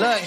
Look,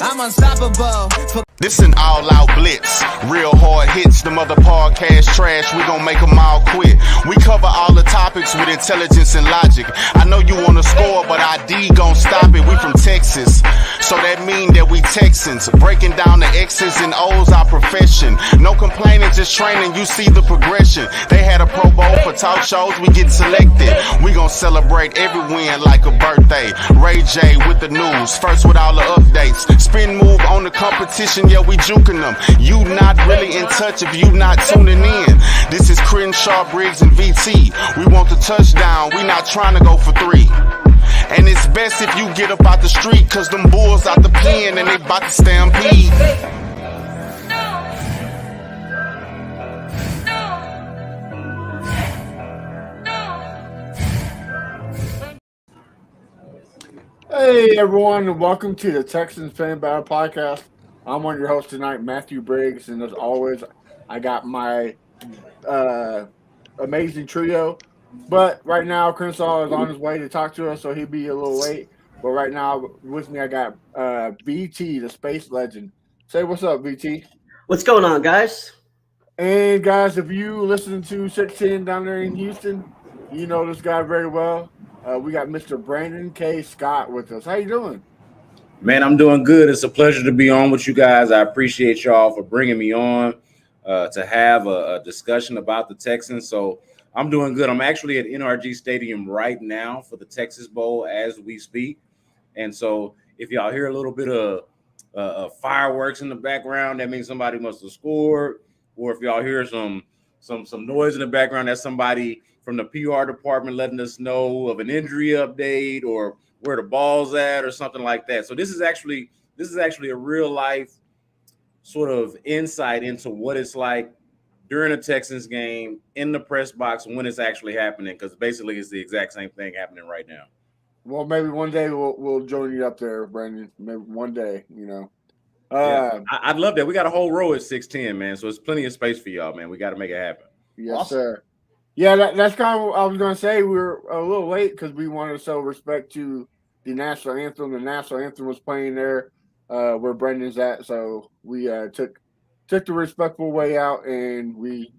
I'm unstoppable. This an all-out blitz, real hard hits, them other podcast trash, we gon' make them all quit. We cover all the topics with intelligence and logic. I know you wanna score, but ID gon' stop it. We from Texas, so that mean that we Texans. Breaking down the X's and O's, our profession. No complaining, just training, you see the progression. They had a Pro Bowl for talk shows, we get selected. We gon' celebrate every win like a birthday. Ray J with the news, first with all the updates. Spin move on the competition, yeah, we juking them. You not really in touch if you not tuning in. This is Crenshaw, Briggs, and VT. We want the touchdown, we not trying to go for 3. And it's best if you get up out the street, cause them bulls out the pen and they bout to stampede. Hey everyone, and welcome to the Texans Fan Battle Podcast. I'm one of your hosts tonight, Matthew Briggs, and as always, I got my amazing trio. But right now, Crenshaw is on his way to talk to us, so he'll be a little late. But right now, with me, I got BT, the space legend. Say what's up, BT. What's going on, guys? And guys, if you listen to 610 down there in Houston, you know this guy very well. We got Mr. Brandon K. Scott with us. How you doing? Man, I'm doing good. It's a pleasure to be on with you guys. I appreciate y'all for bringing me on to have a discussion about the Texans. So I'm doing good. I'm actually at NRG Stadium right now for the Texas Bowl as we speak. And so if y'all hear a little bit of fireworks in the background, that means somebody must have scored. Or if y'all hear some noise in the background, that's somebody from the PR department letting us know of an injury update or where the ball's at or something like that. So this is actually a real life sort of insight into what it's like during a Texans game in the press box when it's actually happening, because basically it's the exact same thing happening right now. Well, maybe one day we'll join you up there, Brandon. Maybe one day, you know. Yeah, I'd love that. We got a whole row at 610, man. So it's plenty of space for y'all, man. We got to make it happen. Yes, awesome. Sir. Yeah, that's kind of what I was going to say. We were a little late because we wanted to show respect to the national anthem. The national anthem was playing there where Brendan's at, so we took the respectful way out, and we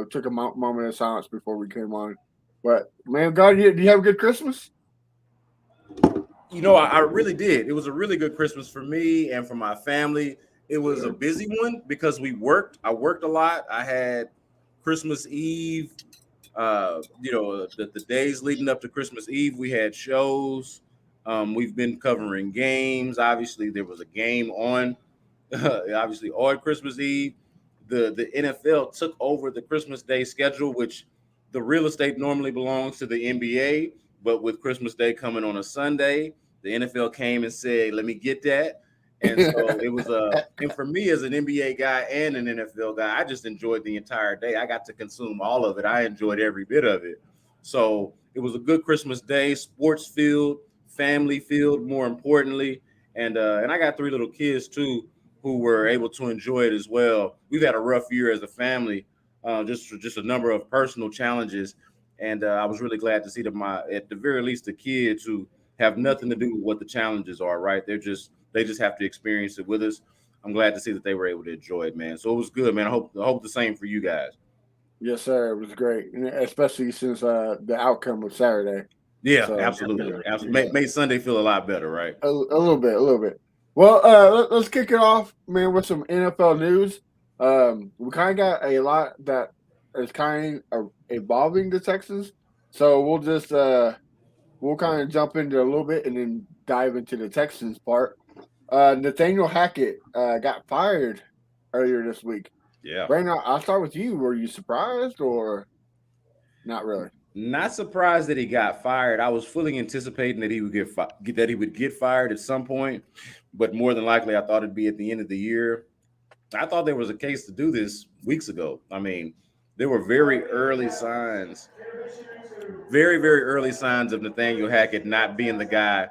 took a moment of silence before we came on. But man, God, do you have a good Christmas? I really did. It was a really good Christmas for me and for my family. It was a busy one because we worked. I worked a lot. I had Christmas Eve. The days leading up to Christmas Eve, we had shows. We've been covering games. Obviously, there was a game on Christmas Eve. The NFL took over the Christmas Day schedule, which the real estate normally belongs to the NBA. But with Christmas Day coming on a Sunday, the NFL came and said, let me get that. And so it was and for me as an NBA guy and an NFL guy, I just enjoyed the entire day. I got to consume all of it. I enjoyed every bit of it. So it was a good Christmas day, sports filled, family filled, more importantly. And I got 3 little kids too who were able to enjoy it as well. We've had a rough year as a family, just a number of personal challenges. And I was really glad to see them, at the very least, the kids who have nothing to do with what the challenges are, right? They just have to experience it with us. I'm glad to see that they were able to enjoy it, man. So it was good, man. I hope the same for you guys. Yes, sir. It was great, especially since the outcome of Saturday. Yeah, so, absolutely. Yeah. Made Sunday feel a lot better, right? A little bit. Well, let's kick it off, man, with some NFL news. We kind of got a lot that is kind of evolving the Texans, so we'll just we'll kind of jump into a little bit and then dive into the Texans part. Nathaniel Hackett got fired earlier this week. Yeah. Brandon, I'll start with you. Were you surprised or not really? Not surprised that he got fired. I was fully anticipating that he would get fired at some point, but more than likely, I thought it'd be at the end of the year. I thought there was a case to do this weeks ago. I mean, there were very early signs of Nathaniel Hackett not being the guy,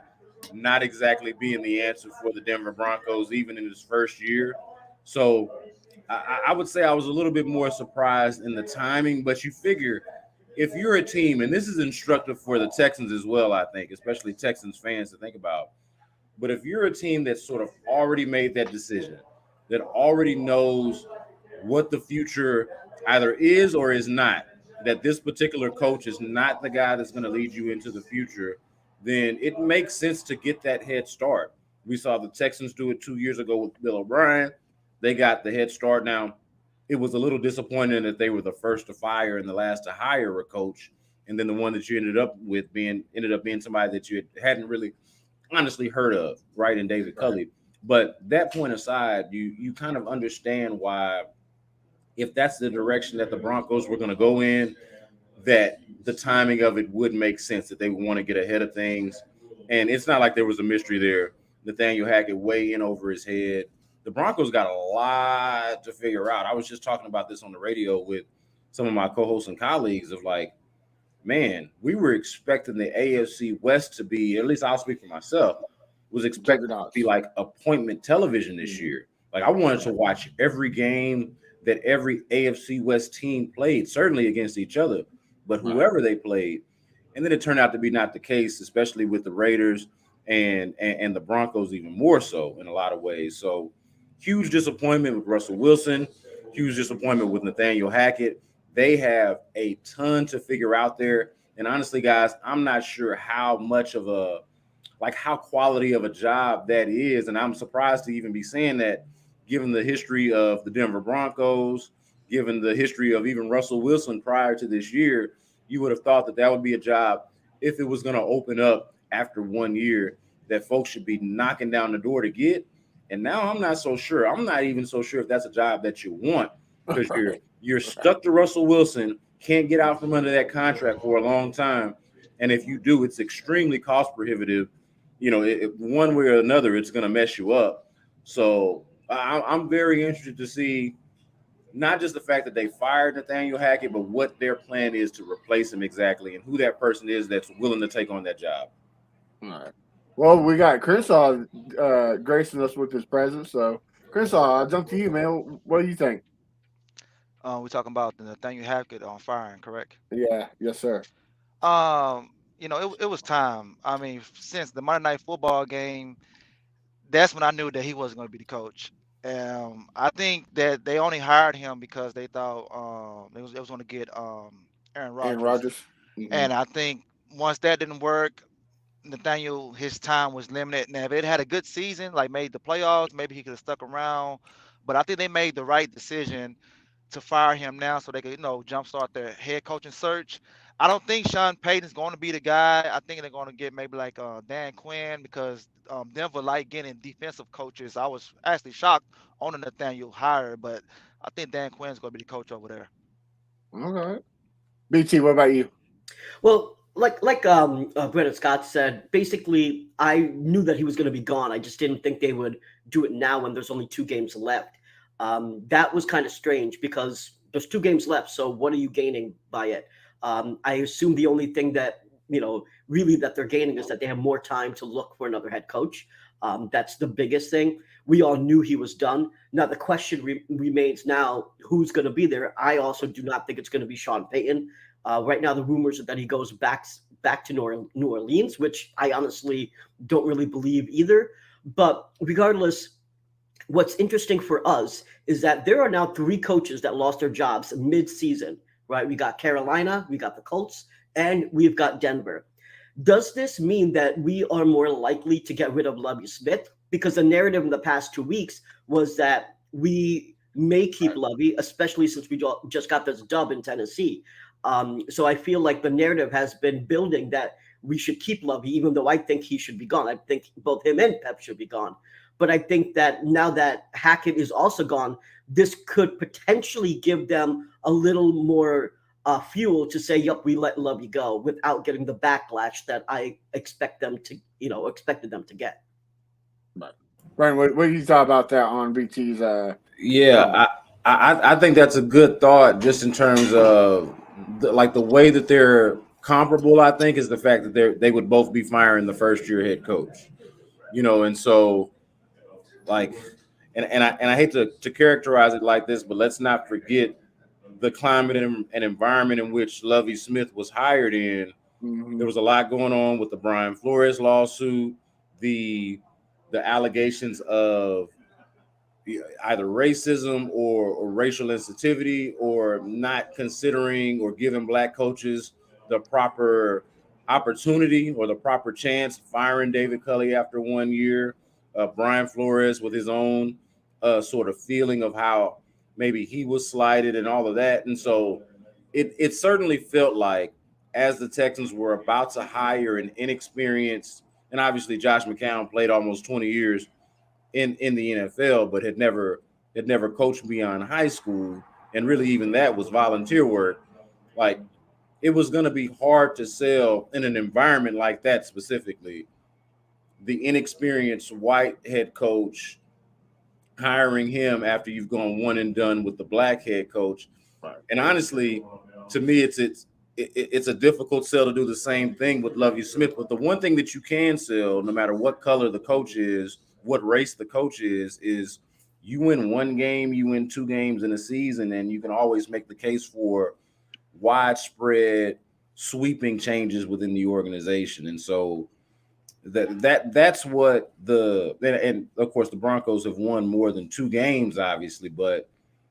not exactly being the answer for the Denver Broncos, even in his first year. So I would say I was a little bit more surprised in the timing, but you figure if you're a team, and this is instructive for the Texans as well, I think, especially Texans fans to think about, But if you're a team that's sort of already made that decision, that already knows what the future either is or is not, that this particular coach is not the guy that's going to lead you into the future, then it makes sense to get that head start. We saw the Texans do it 2 years ago with Bill O'Brien. They got the head start. Now, it was a little disappointing that they were the first to fire and the last to hire a coach, and then the one that you ended up being somebody that you hadn't really honestly heard of, right, in David Culley. But that point aside, you kind of understand why, if that's the direction that the Broncos were going to go in, that the timing of it would make sense, that they would want to get ahead of things. And it's not like there was a mystery there. Nathaniel Hackett way in over his head. The Broncos got a lot to figure out. I was just talking about this on the radio with some of my co-hosts and colleagues of like, man, we were expecting the AFC West to be, at least I'll speak for myself, was expected to be like appointment television this year. Like I wanted to watch every game that every AFC West team played, certainly against each other, but whoever they played. And then it turned out to be not the case, especially with the Raiders and the Broncos even more so in a lot of ways. So huge disappointment with Russell Wilson, huge disappointment with Nathaniel Hackett. They have a ton to figure out there. And honestly, guys, I'm not sure how much of a, like how quality of a job that is. And I'm surprised to even be saying that, given the history of the Denver Broncos, given the history of even Russell Wilson prior to this year. You would have thought that would be a job, if it was going to open up after 1 year, that folks should be knocking down the door to get. And now I'm not so sure. I'm not even so sure if that's a job that you want, because you're stuck to Russell Wilson, can't get out from under that contract for a long time. And if you do, it's extremely cost prohibitive. You know, one way or another, it's going to mess you up. So I'm very interested to see not just the fact that they fired Nathaniel Hackett, but what their plan is to replace him exactly, and who that person is that's willing to take on that job. All right. Well, we got Crenshaw gracing us with his presence. So, Crenshaw, I'll jump to you, man. What do you think? We're talking about the Nathaniel Hackett on firing, correct? Yeah, yes, sir. It was time. I mean, since the Monday Night Football game, that's when I knew that he wasn't going to be the coach. I think that they only hired him because they thought they was going to get Aaron Rodgers. Aaron Rodgers. Mm-hmm. And I think once that didn't work, Nathaniel, his time was limited. Now, if it had a good season, like made the playoffs, maybe he could have stuck around. But I think they made the right decision to fire him now so they could, jumpstart their head coaching search. I don't think Sean Payton's going to be the guy. I think they're going to get maybe like Dan Quinn, because Denver like getting defensive coaches. I was actually shocked on the Nathaniel hire, but I think Dan Quinn's going to be the coach over there. All right. BT, what about you? Well, like Brennan Scott said, basically, I knew that he was going to be gone. I just didn't think they would do it now when there's only 2 games left. That was kind of strange because there's 2 games left. So what are you gaining by it? I assume the only thing that, really that they're gaining is that they have more time to look for another head coach. That's the biggest thing. We all knew he was done. Now, the question remains now, who's going to be there? I also do not think it's going to be Sean Payton. Right now, the rumors are that he goes back to New Orleans, which I honestly don't really believe either. But regardless, what's interesting for us is that there are now 3 coaches that lost their jobs mid-season, right? We got Carolina, we got the Colts, and we've got Denver. Does this mean that we are more likely to get rid of Lovie Smith? Because the narrative in the past 2 weeks was that we may keep Lovie, especially since we just got this dub in Tennessee. So I feel like the narrative has been building that we should keep Lovie, even though I think he should be gone. I think both him and Pep should be gone. But I think that now that Hackett is also gone, this could potentially give them a little more fuel to say, "Yep, we let Lovie go," without getting the backlash that I expected them to get. Brian, what do you thought about that on BT's? I think that's a good thought, just in terms of the way that they're comparable. I think is the fact that they would both be firing the first-year head coach, and so and I hate to characterize it like this, but let's not forget the climate and environment in which Lovie Smith was hired in. Mm-hmm. There was a lot going on with the Brian Flores lawsuit, the the allegations of either racism or racial insensitivity, or not considering or giving black coaches the proper opportunity or the proper chance, firing David Culley after 1 year, Brian Flores with his own sort of feeling of how maybe he was slighted and all of that. And so it certainly felt like, as the Texans were about to hire an inexperienced, and obviously Josh McCown played almost 20 years in the NFL, but had never coached beyond high school, and really even that was volunteer work. Like, it was going to be hard to sell in an environment like that, specifically the inexperienced white head coach, hiring him after you've gone one and done with the black head coach. And honestly, to me, it's a difficult sell to do the same thing with Lovie Smith. But the one thing that you can sell, no matter what color the coach is, what race the coach is you win one game, you win 2 games in a season, and you can always make the case for widespread sweeping changes within the organization. And so that's what and of course the Broncos have won more than 2 games, obviously, but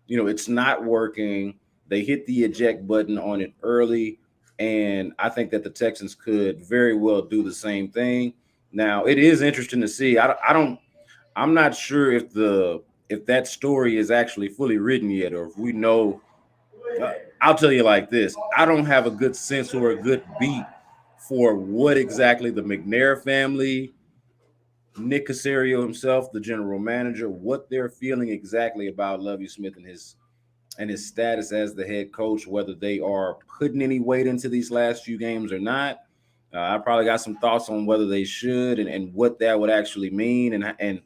it's not working. They hit the eject button on it early, and I think that the Texans could very well do the same thing. Now, it is interesting to see. I'm not sure if that story is actually fully written yet, or if we know. I'll tell you like this: I don't have a good sense or a good beat for what exactly the McNair family, Nick Caserio himself, the general manager, what they're feeling exactly about Lovie Smith and his status as the head coach, whether they are putting any weight into these last few games or not. I probably got some thoughts on whether they should and what that would actually mean and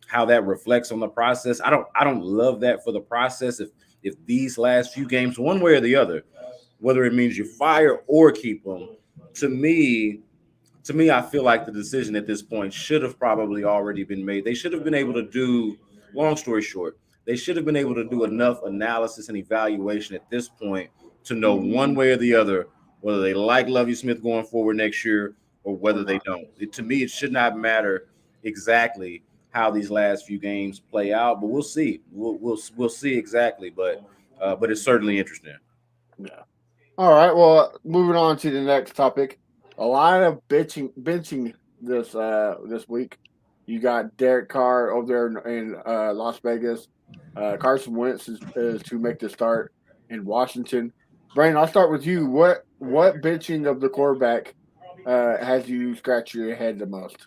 how that reflects on the process. I don't love that for the process. If these last few games, one way or the other, whether it means you fire or keep them, to me, I feel like the decision at this point should have probably already been made. They should have been able to do, long story short, they should have been able to do enough analysis and evaluation at this point to know one way or the other whether they like Lovie Smith going forward next year or whether they don't. To me, it should not matter exactly how these last few games play out, but we'll see. We'll see exactly, but it's certainly interesting. Yeah. All right. Well, moving on to the next topic. A lot of benching this week. You got Derek Carr over there in Las Vegas. Carson Wentz is to make the start in Washington. Brian, I'll start with you. What benching of the quarterback has you scratch your head the most?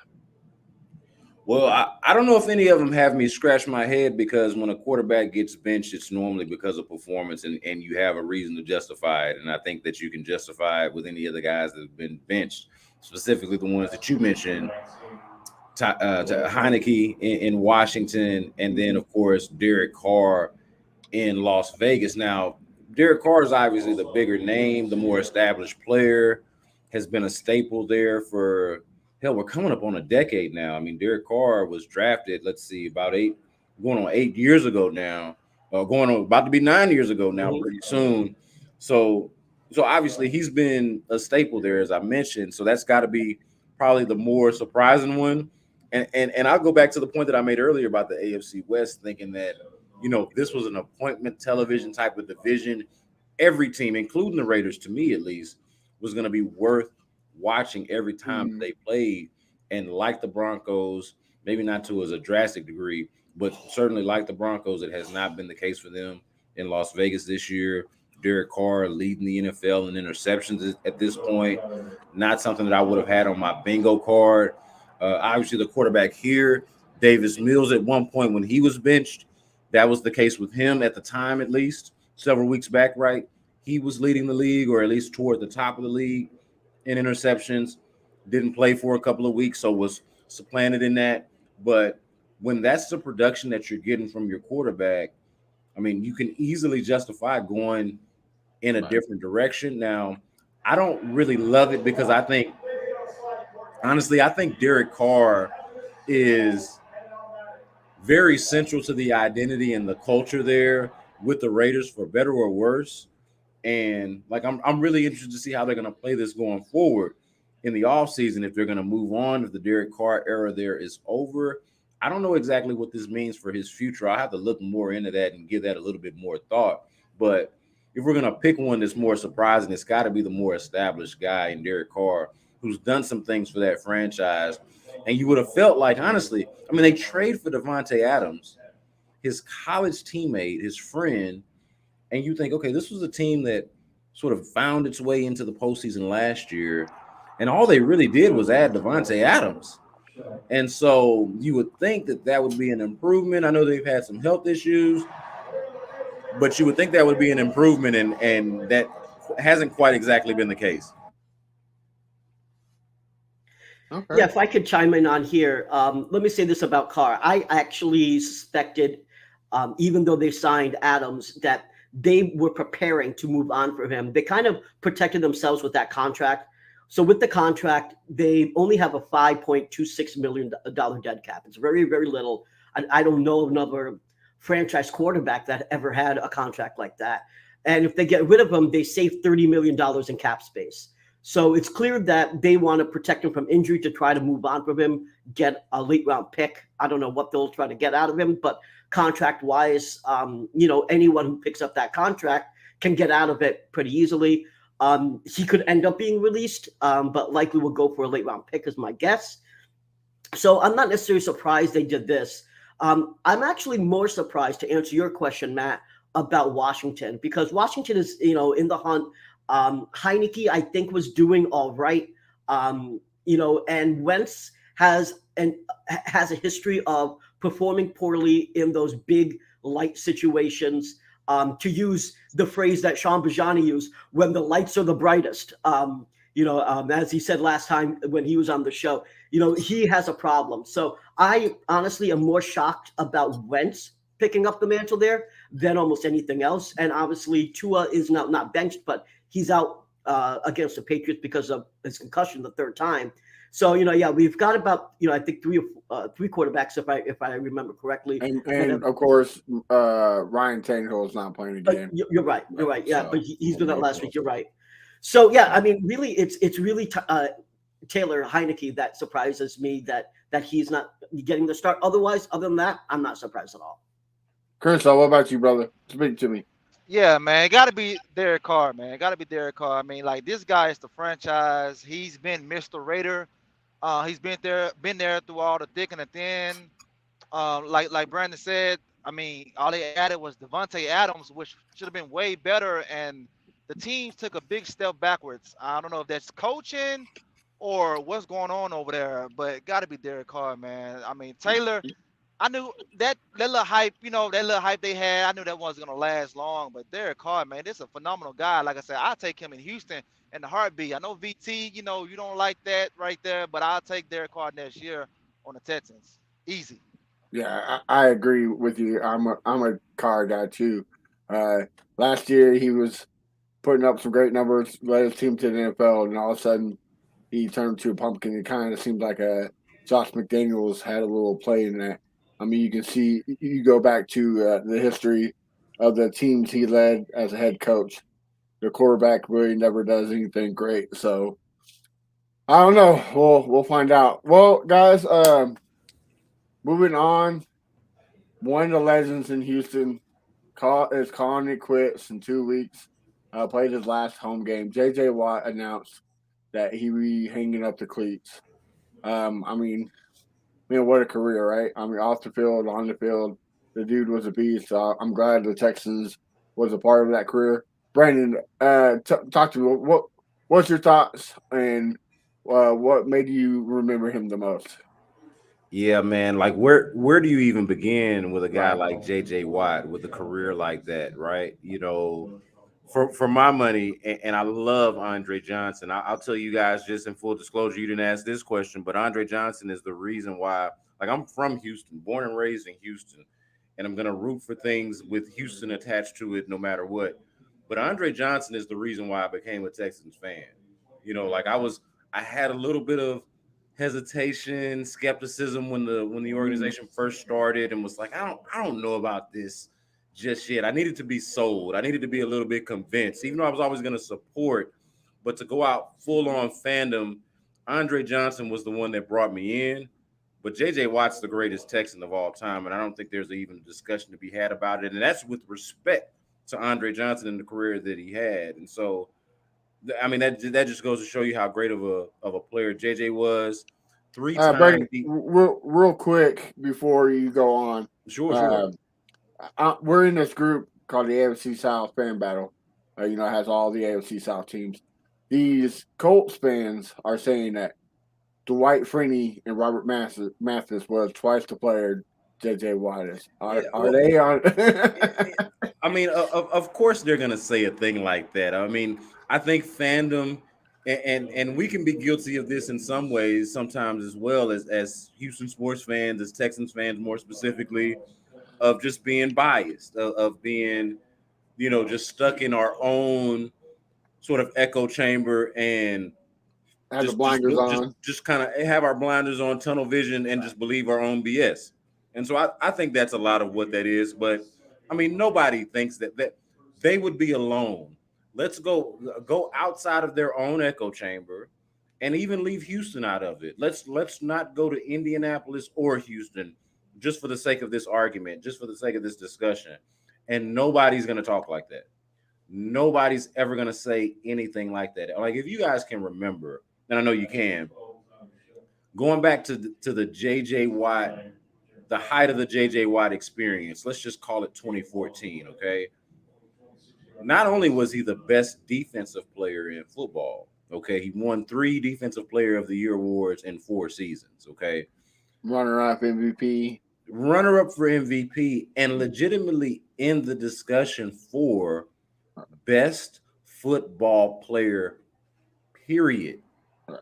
Well, I don't know if any of them have me scratch my head, because when a quarterback gets benched, it's normally because of performance and you have a reason to justify it. And I think that you can justify it with any of the guys that have been benched, specifically the ones that you mentioned, to Heineke in Washington, and then, of course, Derek Carr in Las Vegas. Now, Derek Carr is obviously the bigger name, the more established player, has been a staple there for – hell, we're coming up on a decade now. I mean, Derek Carr was drafted, about 8 years ago now, about to be 9 years ago now, pretty soon. So obviously he's been a staple there, as I mentioned. So that's got to be probably the more surprising one. And I'll go back to the point that I made earlier about the AFC West, thinking that, this was an appointment television type of division. Every team, including the Raiders, to me at least, was going to be worth watching every time they played. And like the Broncos, maybe not to as a drastic degree, but certainly like the Broncos, it has not been the case for them in Las Vegas this year. Derek Carr leading the NFL in interceptions at this point, not something that I would have had on my bingo card. Obviously, the quarterback here, Davis Mills, at one point when he was benched, that was the case with him at the time, at least several weeks back, right? He was leading the league, or at least toward the top of the league in interceptions. Didn't play for a couple of weeks, so was supplanted in that. But when that's the production that you're getting from your quarterback, I mean, you can easily justify going in a different direction. Now, I don't really love it, because I think Derek Carr is very central to the identity and the culture there with the Raiders, for better or worse. And I'm really interested to see how they're going to play this going forward in the offseason, if they're going to move on, if the Derek Carr era there is over, I don't know exactly what this means for his future. I'll have to look more into that and give that a little bit more thought. But if we're going to pick one that's more surprising, it's got to be the more established guy in Derek Carr, who's done some things for that franchise. And you would have felt like, honestly, I mean, they trade for Devontae Adams, his college teammate, his friend, and you think, okay, this was a team that sort of found its way into the postseason last year, and all they really did was add Devontae Adams. And so you would think that that would be an improvement. I know they've had some health issues, but you would think that would be an improvement, and that hasn't quite exactly been the case. Okay. Yeah, if I could chime in on here, let me say this about Carr. I actually suspected, even though they signed Adams, that they were preparing to move on from him. They kind of protected themselves with that contract. So with the contract, they only have a $5.26 million dead cap. It's very, very little. I don't know of another franchise quarterback that ever had a contract like that. And if they get rid of him, they save $30 million in cap space. So it's clear that they want to protect him from injury to try to move on from him, get a late round pick. I don't know what they'll try to get out of him, but contract wise, anyone who picks up that contract can get out of it pretty easily. He could end up being released, but likely will go for a late round pick is my guess. So I'm not necessarily surprised they did this. I'm actually more surprised, to answer your question, Matt, about Washington, because Washington is, in the hunt. Heineke, I think, was doing all right. And Wentz has a history of performing poorly in those big light situations. To use the phrase that Sean Bajani used, when the lights are the brightest. As he said last time when he was on the show, he has a problem. So I honestly am more shocked about Wentz picking up the mantle there than almost anything else. And obviously Tua is not benched, but he's out against the Patriots because of his concussion the third time. So, we've got about, I think three quarterbacks, if I remember correctly. And of course, Ryan Tannehill is not playing again. You're right. Yeah, but he's been out last week. You're right. So, yeah, I mean, really, it's really Taylor Heineke that surprises me that he's not getting the start. Other than that, I'm not surprised at all. Crenshaw, what about you, brother? Speak to me. Yeah, man, got to be Derek Carr, man. Got to be Derek Carr. I mean, like, this guy is the franchise. He's been Mr. Raider. He's been there through all the thick and the thin. Like Brandon said, I mean, all they added was Devontae Adams, which should have been way better, and the teams took a big step backwards. I don't know if that's coaching or what's going on over there, but it got to be Derek Carr, man. I mean, Taylor, I knew that little hype, that little hype they had, I knew that wasn't going to last long, but Derek Carr, man, this is a phenomenal guy. Like I said, I'll take him in Houston in the heartbeat. I know VT, you don't like that right there, but I'll take Derek Carr next year on the Texans. Easy. Yeah, I agree with you. I'm a Carr guy too. Last year he was putting up some great numbers, led his team to the NFL, and all of a sudden he turned to a pumpkin. It kind of seemed like Josh McDaniels had a little play in that. I mean, you can see, you go back to the history of the teams he led as a head coach. The quarterback really never does anything great. So I don't know. We'll find out. Well, guys, moving on. One of the legends in Houston is calling it quits in 2 weeks. Played his last home game. J.J. Watt announced that he would be hanging up the cleats. I mean, what a career, right? I mean, off the field, on the field, the dude was a beast. I'm glad the Texans was a part of that career. Brandon, talk to me. What's your thoughts, and what made you remember him the most? Yeah, man. Like, where do you even begin with a guy like J.J. Watt with a career like that, right? For my money, and I love Andre Johnson. I'll tell you guys, just in full disclosure, you didn't ask this question, but Andre Johnson is the reason why. Like, I'm from Houston, born and raised in Houston, and I'm gonna root for things with Houston attached to it, no matter what. But Andre Johnson is the reason why I became a Texans fan. I had a little bit of hesitation, skepticism when the organization first started, and was like, I don't know about this just yet. I needed to be sold. I needed to be a little bit convinced, even though I was always going to support. But to go out full on fandom, Andre Johnson was the one that brought me in. But J.J. Watt's the greatest Texan of all time, and I don't think there's even a discussion to be had about it. And that's with respect to Andre Johnson and the career that he had. And so, I mean, that just goes to show you how great of a player J.J. was. Brandon, real quick before you go on. Sure. We're in this group called the AFC South Fan Battle. It has all the AFC South teams. These Colts fans are saying that Dwight Freeney and Robert Mathis was twice the player J.J. Watt is. Are they on? I mean, of course they're going to say a thing like that. I mean, I think fandom, and we can be guilty of this in some ways sometimes as well as Houston sports fans, as Texans fans more specifically, of just being biased, of being, just stuck in our own sort of echo chamber and have the blinders on. Just kind of have our blinders on, tunnel vision, and just believe our own BS. And so I think that's a lot of what that is. But I mean, nobody thinks that they would be alone. Let's go outside of their own echo chamber and even leave Houston out of it. Let's not go to Indianapolis or Houston just for the sake of this argument, just for the sake of this discussion. And nobody's going to talk like that. Nobody's ever going to say anything like that. Like, if you guys can remember, and I know you can, going back to the J.J. Watt, the height of the J.J. Watt experience, let's just call it 2014, okay? Not only was he the best defensive player in football, okay? He won 3 Defensive Player of the Year awards in 4 seasons, okay? Runner-up MVP. Runner-up for MVP, and legitimately in the discussion for best football player, period.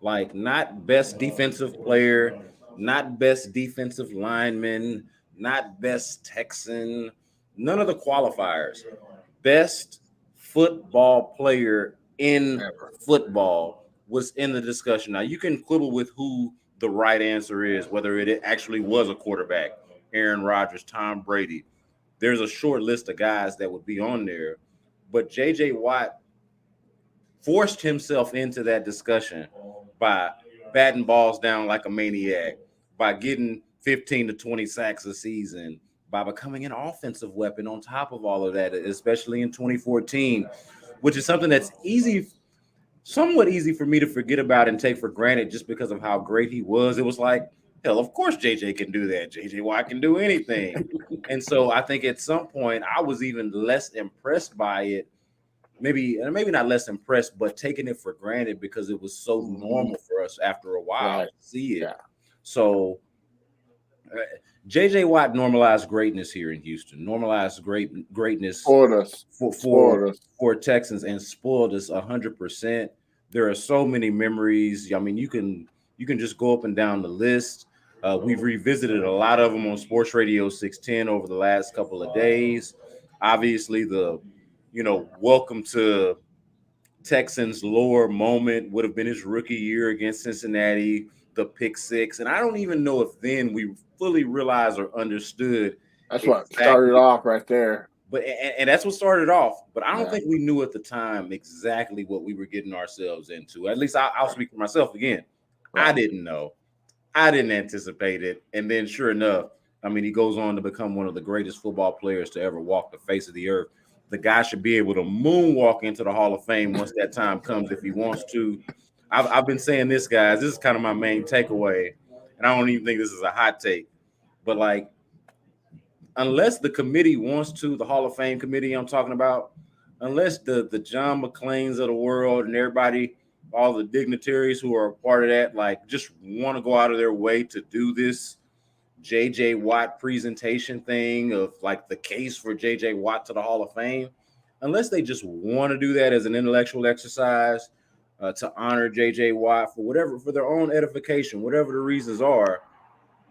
Like, not best defensive player, not best defensive lineman, not best Texan, none of the qualifiers. Best football player in football was in the discussion. Now, you can quibble with who the right answer is, whether it actually was a quarterback, Aaron Rodgers, Tom Brady. There's a short list of guys that would be on there. But J.J. Watt forced himself into that discussion by batting balls down like a maniac, by getting 15 to 20 sacks a season, by becoming an offensive weapon on top of all of that, especially in 2014, which is something that's somewhat easy for me to forget about and take for granted just because of how great he was. It was like, hell, of course JJ can do that. JJ Watt can do anything. And so I think at some point I was even less impressed by it. Maybe not less impressed, but taking it for granted because it was so normal for us after a while to see it. Yeah. So JJ Watt normalized greatness here in Houston, normalized greatness for Texans, and spoiled us 100%. There are so many memories. I mean, you can just go up and down the list. We've revisited a lot of them on Sports Radio 610 over the last couple of days. Obviously, the welcome to Texans lore moment would have been his rookie year against Cincinnati, the pick 6. And I don't even know if then we fully realized or understood. That's what started off right there. But and that's what started off. But I don't think we knew at the time exactly what we were getting ourselves into. At least I'll speak for myself again. Right. I didn't know. I didn't anticipate it. And then sure enough, I mean, he goes on to become one of the greatest football players to ever walk the face of the earth. The guy should be able to moonwalk into the Hall of Fame once that time comes if he wants to. I've been saying this, guys. This is kind of my main takeaway, and I don't even think this is a hot take. But, like, unless the committee wants to, the Hall of Fame committee I'm talking about, unless the John McClanes of the world and everybody, all the dignitaries who are a part of that, like, just want to go out of their way to do this J.J. Watt presentation thing of like the case for J.J. Watt to the Hall of Fame, unless they just want to do that as an intellectual exercise to honor J.J. Watt for their own edification, whatever the reasons are,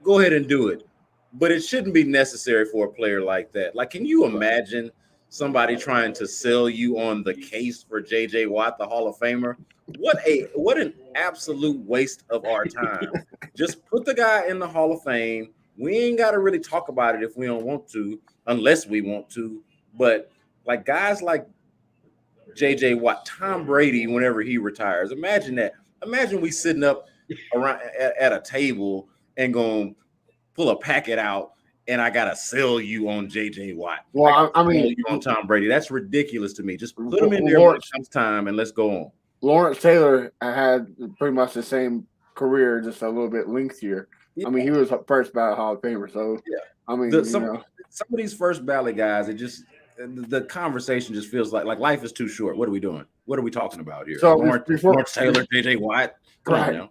go ahead and do it. But it shouldn't be necessary for a player like that. Like, can you imagine somebody trying to sell you on the case for J.J. Watt, the Hall of Famer? What an absolute waste of our time. Just put the guy in the Hall of Fame. We ain't got to really talk about it if we don't want to, unless we want to. But like guys like J.J. Watt, Tom Brady, whenever he retires, imagine that. Imagine we sitting up around at a table and gonna pull a packet out and I gotta sell you on JJ Watt. Well, I mean, you on Tom Brady. That's ridiculous to me. Just put him in there when it comes time and let's go on. Lawrence Taylor had pretty much the same career, just a little bit lengthier. Yeah. I mean, he was first ballot Hall of Famer. So, yeah. I mean, some of these first ballot guys, the conversation just feels like life is too short. What are we doing? What are we talking about here? So Lawrence Taylor, JJ Watt. Right.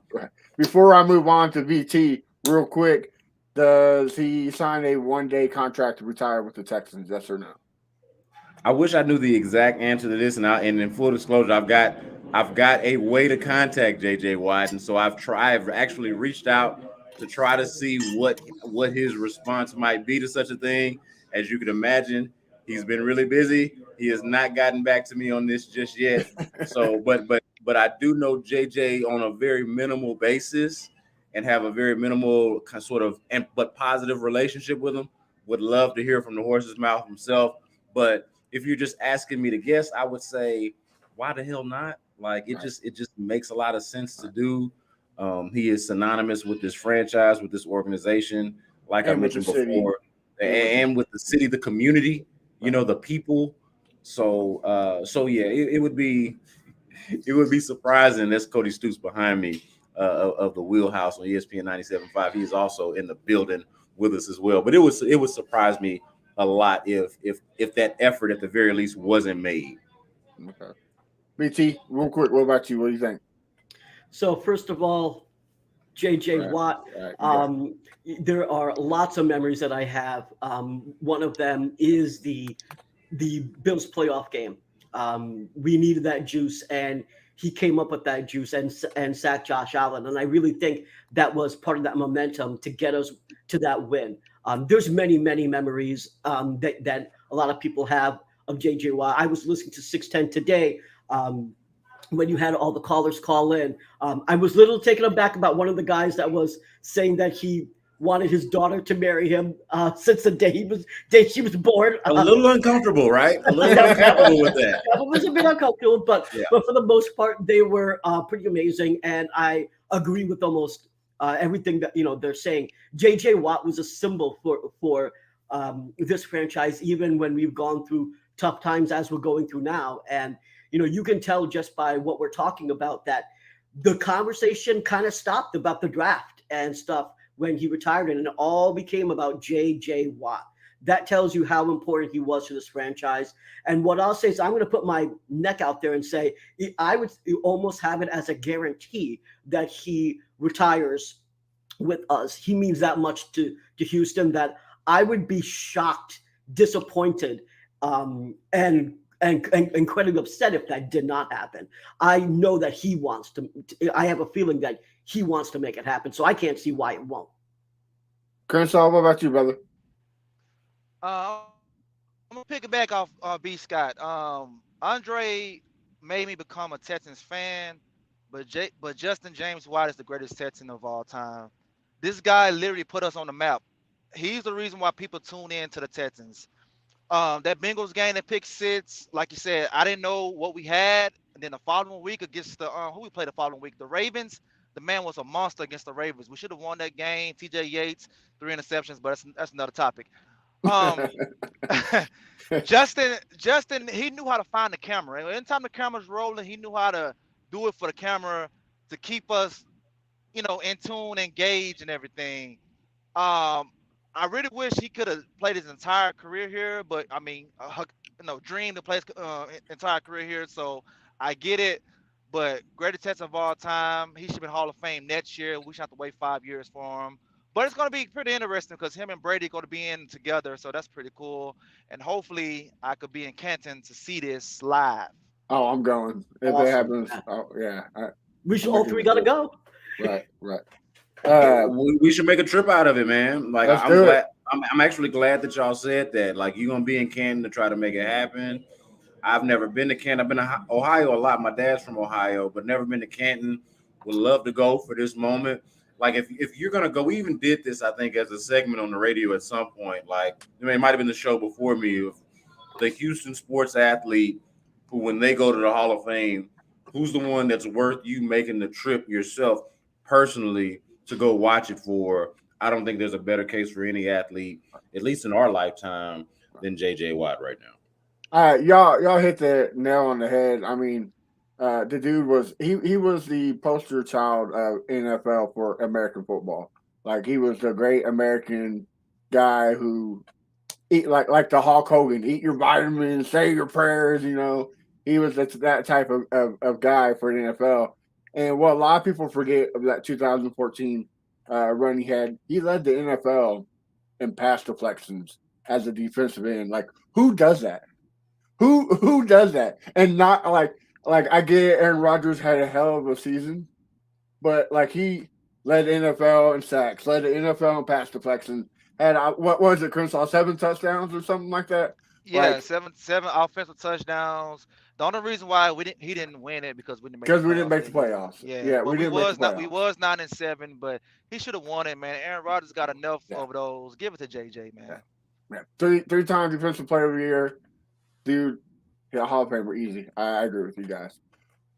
Before I move on to VT, real quick, does he sign a one-day contract to retire with the Texans? Yes or no? I wish I knew the exact answer to this, and in full disclosure, I've got a way to contact JJ Watt, and so I've actually reached out to try to see what his response might be to such a thing. As you can imagine, he's been really busy. He has not gotten back to me on this just yet. So, but I do know JJ on a very minimal basis and have a very minimal sort of but positive relationship with him. Would love to hear from the horse's mouth himself. But if you're just asking me to guess, I would say, why the hell not? Like it just makes a lot of sense to do. He is synonymous with this franchise, with this organization, like I mentioned before, and with the city, the community, the people. So yeah, it would be surprising. That's Cody Stoops behind me of the Wheelhouse on ESPN 97.5. He's also in the building with us as well. But it would surprise me a lot if that effort at the very least wasn't made. Okay. BT, real quick, what about you? What do you think? So first of all, JJ Watt, there are lots of memories that I have. One of them is the Bills playoff game. We needed that juice, and he came up with that juice and sacked Josh Allen. And I really think that was part of that momentum to get us to that win. There's many, many memories that a lot of people have of JJ Watt. I was listening to 610 today when you had all the callers call in. I was a little taken aback about one of the guys that was saying that he wanted his daughter to marry him since the day she was born. A little uncomfortable, right? A little uncomfortable with that. It was a bit uncomfortable, but for the most part, they were pretty amazing, and I agree with almost everything that they're saying. JJ Watt was a symbol for this franchise, even when we've gone through tough times as we're going through now. And you can tell just by what we're talking about that the conversation kind of stopped about the draft and stuff when he retired, and it all became about JJ Watt. That tells you how important he was to this franchise. And what I'll say is I'm going to put my neck out there and say I would almost have it as a guarantee that he retires with us. He means that much to Houston that I would be shocked, disappointed, and incredibly upset if that did not happen. I know that he wants to. I have a feeling that he wants to make it happen, so I can't see why it won't. Crenshaw, what about you, brother? I'm gonna pick it back off B. Scott. Andre made me become a Texans fan, but Justin James White is the greatest Texan of all time. This guy literally put us on the map. He's the reason why people tune in to the Texans. That Bengals game, that pick six, like you said, I didn't know what we had. And then the following week against the who we played the following week, the Ravens. The man was a monster against the Ravens. We should have won that game. TJ Yates, 3 interceptions, but that's another topic. Justin, he knew how to find the camera. Anytime the camera's rolling, he knew how to do it for the camera to keep us, in tune, engaged, and everything. I really wish he could have played his entire career here, but I mean, dream to play his entire career here. So I get it, but greatest Texan of all time. He should be Hall of Fame next year. We should have to wait 5 years for him. But it's going to be pretty interesting because him and Brady are going to be in together, so that's pretty cool. And hopefully, I could be in Canton to see this live. Oh, I'm going if it happens. Oh, yeah. We should all three got to go. Right. We should make a trip out of it, man. Like I'm actually glad that y'all said that. Like you're gonna be in Canton to try to make it happen. I've never been to Canton. I've been to Ohio a lot. My dad's from Ohio, but never been to Canton. Would love to go for this moment. Like if you're gonna go, we even did this, I think, as a segment on the radio at some point. Like it might have been the show before me of the Houston sports athlete who, when they go to the Hall of Fame, who's the one that's worth you making the trip yourself personally to go watch it for. I don't think there's a better case for any athlete, at least in our lifetime, than J.J. Watt right now. All right, y'all hit the nail on the head. I mean, the dude was he was the poster child of NFL for American football. Like he was the great American guy who eat like the Hulk Hogan, eat your vitamins, say your prayers. He was that type of guy for the NFL. And what a lot of people forget of that 2014 run he had, he led the NFL in pass deflections as a defensive end. Like who does that? Who does that? And not like I get Aaron Rodgers had a hell of a season, but like he led the NFL in sacks, led the NFL in pass deflections. Had what was it, Crenshaw, 7 touchdowns or something like that? Yeah, Like seven offensive touchdowns. The only reason why he didn't win it because we didn't make the because we didn't playoffs make the that year. playoffs. Yeah, Yeah, but we didn't make the we playoffs. was 9-7, but he should have won it, man. Aaron Rodgers got enough Yeah. of those. Give it to JJ, man. Yeah. Three times defensive player of the year, dude. Yeah, Hall of Famer, easy. I agree with you guys.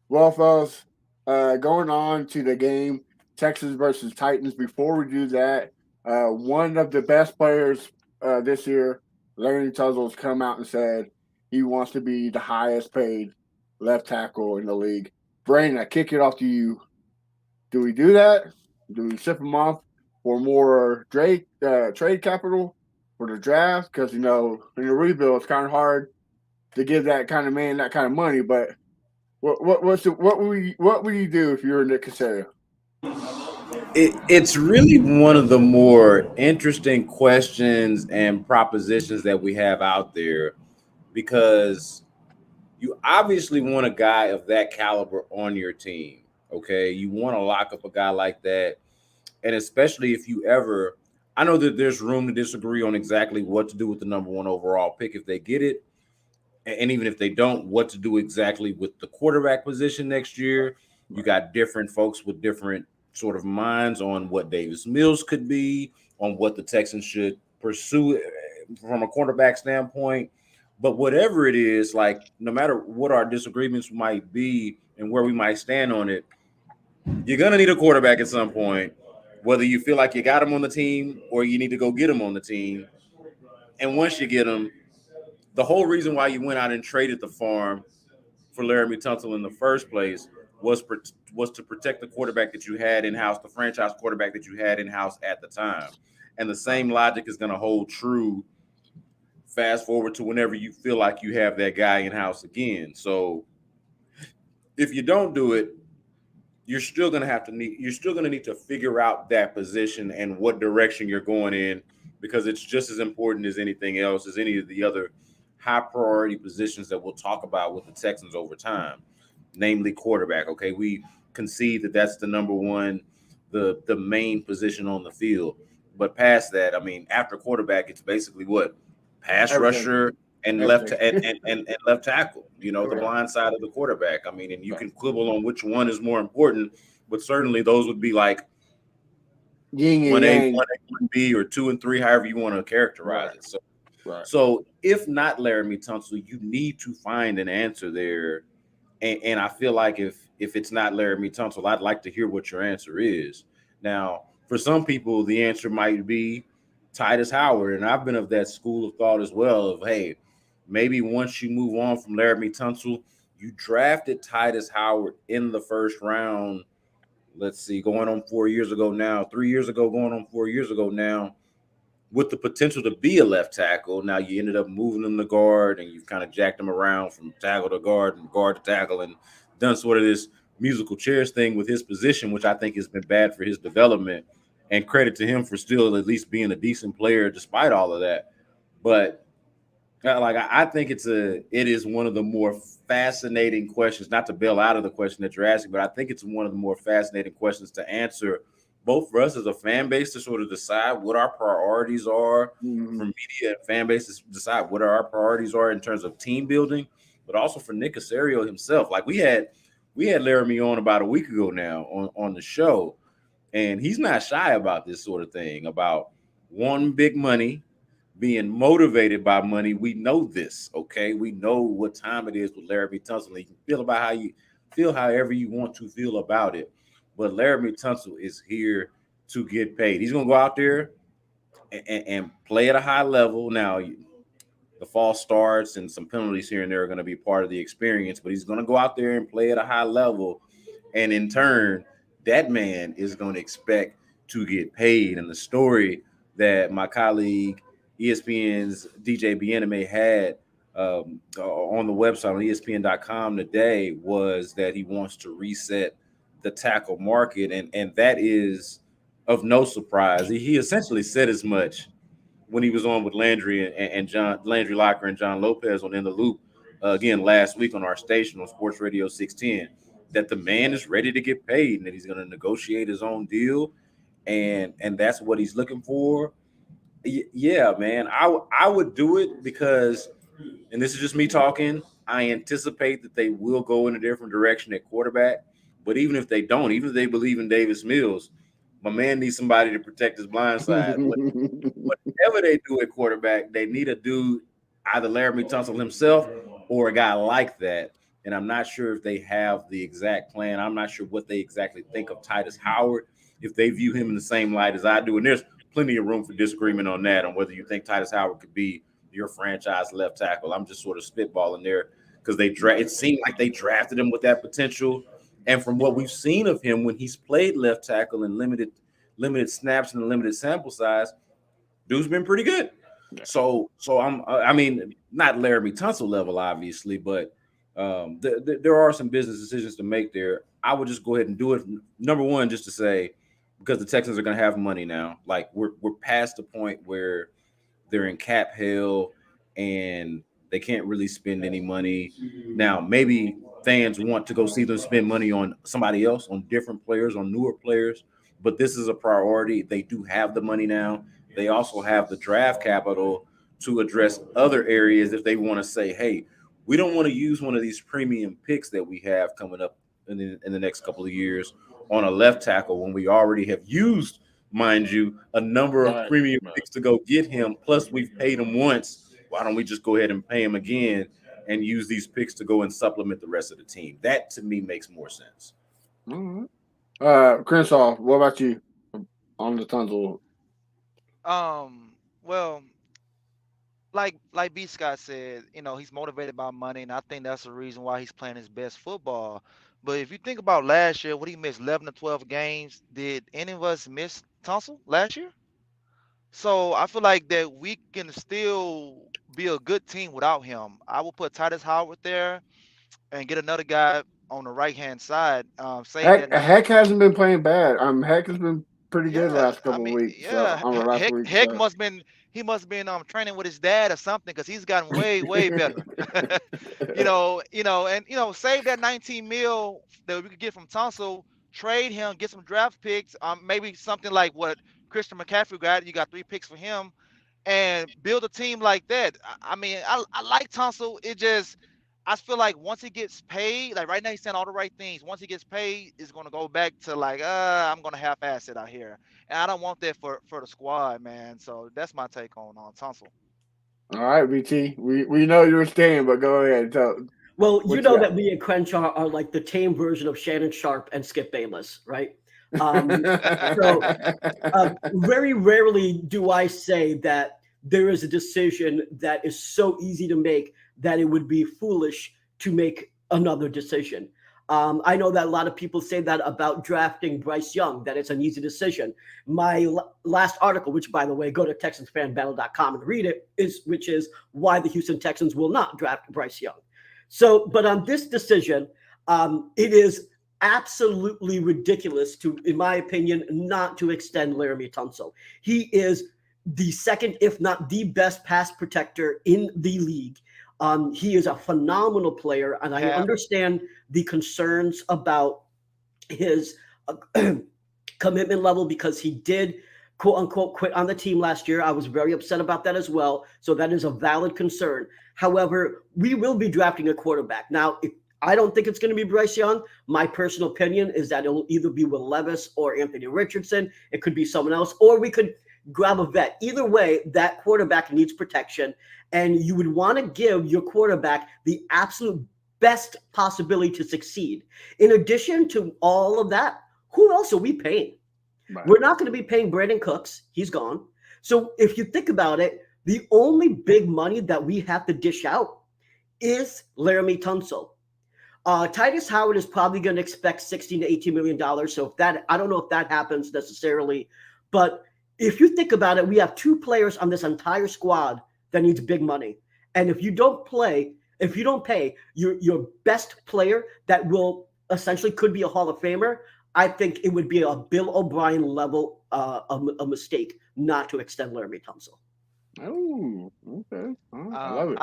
Well, fellas, going on to the game, Texans versus Titans. Before we do that, one of the best players this year, Larry Tunsil, has come out and said he wants to be the highest paid left tackle in the league. Brandon, I kick it off to you. Do we do that? Do we ship him off for more trade capital for the draft? Because, in the rebuild, it's kind of hard to give that kind of man that kind of money. But what would you do if you were Nick Casario? It's really one of the more interesting questions and propositions that we have out there, because you obviously want a guy of that caliber on your team. Okay, you want to lock up a guy like that, and especially if you ever, I know that there's room to disagree on exactly what to do with the number 1 overall pick if they get it, and even if they don't, what to do exactly with the quarterback position next year. You got different folks with different sort of minds on what Davis Mills could be, on what the Texans should pursue from a quarterback standpoint. But whatever it is, like no matter what our disagreements might be and where we might stand on it, you're going to need a quarterback at some point, whether you feel like you got him on the team or you need to go get him on the team. And once you get him, the whole reason why you went out and traded the farm for Laramie Tunsil in the first place was to protect the quarterback that you had in-house, the franchise quarterback that you had in-house at the time. And the same logic is going to hold true fast forward to whenever you feel like you have that guy in-house again. So if you don't do it, you're still going to need to figure out that position and what direction you're going in, because it's just as important as anything else, as any of the other high priority positions that we'll talk about with the Texans over time, namely quarterback. Okay, we concede that that's the number 1, the main position on the field. But past that, I mean, after quarterback, it's basically what? Pass rusher and left tackle, the blind side of the quarterback. I mean, and you can quibble on which one is more important, but certainly those would be like Yin and 1A, yang. 1B, or 2 and 3, however you want to characterize it. So if not Laramie Tunsil, you need to find an answer there. And I feel like if it's not Laramie Tunsil, I'd like to hear what your answer is. Now, for some people, the answer might be Titus Howard. And I've been of that school of thought as well of, hey, maybe once you move on from Laramie Tunsil, you drafted Titus Howard in the first round. Let's see, going on 4 years ago now, 3 years ago, going on 4 years ago now, with the potential to be a left tackle. Now you ended up moving him to guard, and you've kind of jacked him around from tackle to guard and guard to tackle, and done sort of this musical chairs thing with his position, which I think has been bad for his development. And credit to him for still at least being a decent player despite all of that. But I think it is one of the more fascinating questions, not to bail out of the question that you're asking, but I think it's one of the more fascinating questions to answer, both for us as a fan base to sort of decide what our priorities are, for media and fan base to decide what our priorities are in terms of team building, but also for Nick Casario himself. Like we had Laramie on about a week ago now on the show, and he's not shy about this sort of thing, about wanting big money, being motivated by money. We know this, okay? We know what time it is with Laramie Tunsil. You can feel about how you feel however you want to feel about it. But Laramie Tunsil is here to get paid. He's going to go out there and play at a high level. Now, the false starts and some penalties here and there are going to be part of the experience, but he's going to go out there and play at a high level. And in turn, that man is going to expect to get paid. And the story that my colleague, ESPN's DJ Bieneme, had on the website on ESPN.com today was that he wants to reset the tackle market. And that is of no surprise. He essentially said as much when he was on with Landry and Landry Locker and John Lopez on In the Loop again last week on our station on Sports Radio 610, that the man is ready to get paid and that he's going to negotiate his own deal, and that's what he's looking for. Yeah, man, I would do it because, and this is just me talking, I anticipate that they will go in a different direction at quarterback. But even if they don't, even if they believe in Davis Mills, my man needs somebody to protect his blind side. Whatever they do at quarterback, they need a dude, either Laramie Tunsil himself or a guy like that. And I'm not sure if they have the exact plan. I'm not sure what they exactly think of Titus Howard, if they view him in the same light as I do. And there's plenty of room for disagreement on that, on whether you think Titus Howard could be your franchise left tackle. I'm just sort of spitballing there because it seemed like they drafted him with that potential. And from what we've seen of him when he's played left tackle in limited snaps and a limited sample size, dude's been pretty good. So I mean, not Laramie Tunsil level, obviously, but there are some business decisions to make there. I would just go ahead and do it. Number one, just to say, because the Texans are going to have money now. Like we're past the point where they're in cap hell and they can't really spend any money. Now, maybe fans want to go see them spend money on somebody else, on different players, on newer players, but this is a priority. They do have the money now. They also have the draft capital to address other areas if they want to say, hey, we don't want to use one of these premium picks that we have coming up in the next couple of years on a left tackle when we already have used, mind you, a number of premium picks to go get him. Plus, we've paid him once. Why don't we just go ahead and pay him again and use these picks to go and supplement the rest of the team? That, to me, makes more sense. Mm-hmm. Crenshaw, what about you on the Tunsil? Well, like B. Scott said, he's motivated by money, and I think that's the reason why he's playing his best football. But if you think about last year, what he missed 11 to 12 games, did any of us miss Tunsil last year? So I feel like that we can still be a good team without him. I will put Titus Howard there and get another guy on the right-hand side. Heck hasn't been playing bad. Heck has been pretty good the last couple of weeks. Yeah, Heck must have been training with his dad or something, because he's gotten way better. Save that 19 mil that we could get from Tunsil, trade him, get some draft picks, maybe something like what Christian McCaffrey got. You got 3 picks for him, and build a team like that. I mean, I like Tunsil. I feel like once he gets paid, like right now he's saying all the right things. Once he gets paid, it's going to go back to like, I'm going to half-ass it out here. And I don't want that for the squad, man. So that's my take on Tunsil. All right, BT. We know you were staying, but go ahead. Well, you know that we and Crenshaw are like the tame version of Shannon Sharp and Skip Bayless, right? Very rarely do I say that there is a decision that is so easy to make that it would be foolish to make another decision. I know that a lot of people say that about drafting Bryce Young, that it's an easy decision. My last article, which, by the way, go to TexansFanBattle.com and read it, which is why the Houston Texans will not draft Bryce Young. So, but on this decision, it is absolutely ridiculous to, in my opinion, not to extend Laramie Tunsil. He is the second, if not the best pass protector in the league. He is a phenomenal player, and I understand the concerns about his commitment level, because he did, quote unquote, quit on the team last year. I was very upset about that as well. So that is a valid concern. However, we will be drafting a quarterback. Now, I don't think it's going to be Bryce Young. My personal opinion is that it'll either be Will Levis or Anthony Richardson. It could be someone else, or we could grab a vet. Either way, that quarterback needs protection, and you would want to give your quarterback the absolute best possibility to succeed. In addition to all of that, who else are we paying? Right. We're not going to be paying Brandon Cooks. He's gone. So if you think about it, the only big money that we have to dish out is Laramie Tunsil. Titus Howard is probably going to expect $16 to $18 million. So if that, I don't know if that happens necessarily, but if you think about it, we have two players on this entire squad that needs big money. And if you don't pay your best player that will essentially could be a Hall of Famer, I think it would be a Bill O'Brien level a mistake not to extend Laramie Tunsil. Oh, okay. I love it.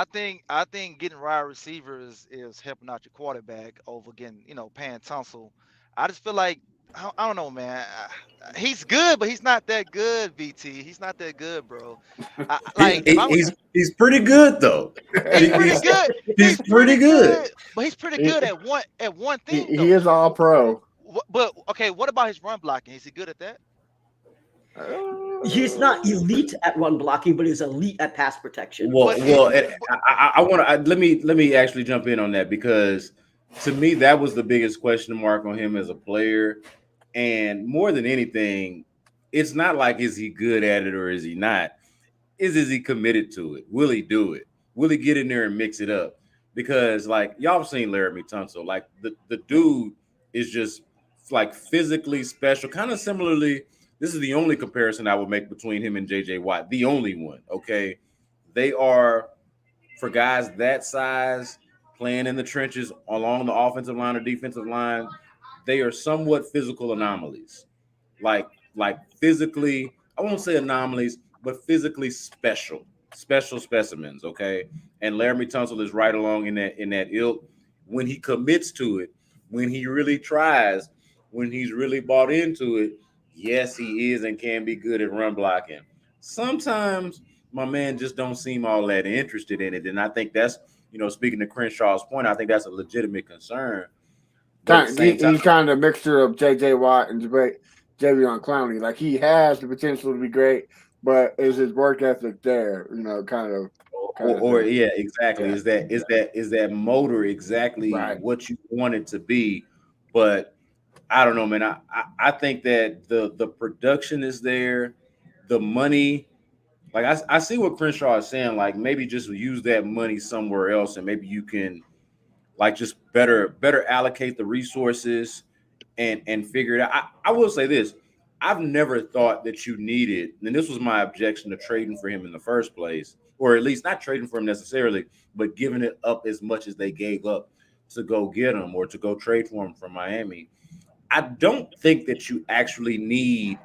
I think getting wide receivers is helping out your quarterback over getting, paying Tunsil. I just feel like I don't know, man. He's good, but he's not that good. VT, he's not that good, bro. He's pretty good though. He's pretty good. He's pretty good. But he's pretty good at one thing. He is all pro. But okay, what about his run blocking? Is he good at that? He's not elite at run blocking, but he's elite at pass protection. I want to let me actually jump in on that, because to me that was the biggest question mark on him as a player, and more than anything, it's not like is he good at it or is he not? Is he committed to it? Will he do it? Will he get in there and mix it up? Because like y'all have seen Laramie Tunsil, like the dude is just like physically special, kind of similarly. This is the only comparison I would make between him and J.J. Watt. The only one, okay? They are, for guys that size, playing in the trenches along the offensive line or defensive line, they are somewhat physical anomalies. Like physically, I won't say anomalies, but physically special specimens, okay? And Laramie Tunsil is right along in that ilk. When he commits to it, when he really tries, when he's really bought into it, yes, he is and can be good at run blocking. Sometimes my man just don't seem all that interested in it. And I think that's, speaking to Crenshaw's point, I think that's a legitimate concern. He's kind of a mixture of J.J. Watt and Javion Clowney. Like, he has the potential to be great, but is his work ethic there? Yeah, exactly. Yeah. Is that motor exactly right, what you want it to be? But I don't know, man. I think that the production is there, the money. Like I see what Crenshaw is saying. Like maybe just use that money somewhere else, and maybe you can like just better allocate the resources and figure it out. I will say this: I've never thought that you needed, and this was my objection to trading for him in the first place, or at least not trading for him necessarily, but giving it up as much as they gave up to go get him or to go trade for him from Miami. I don't think that you actually need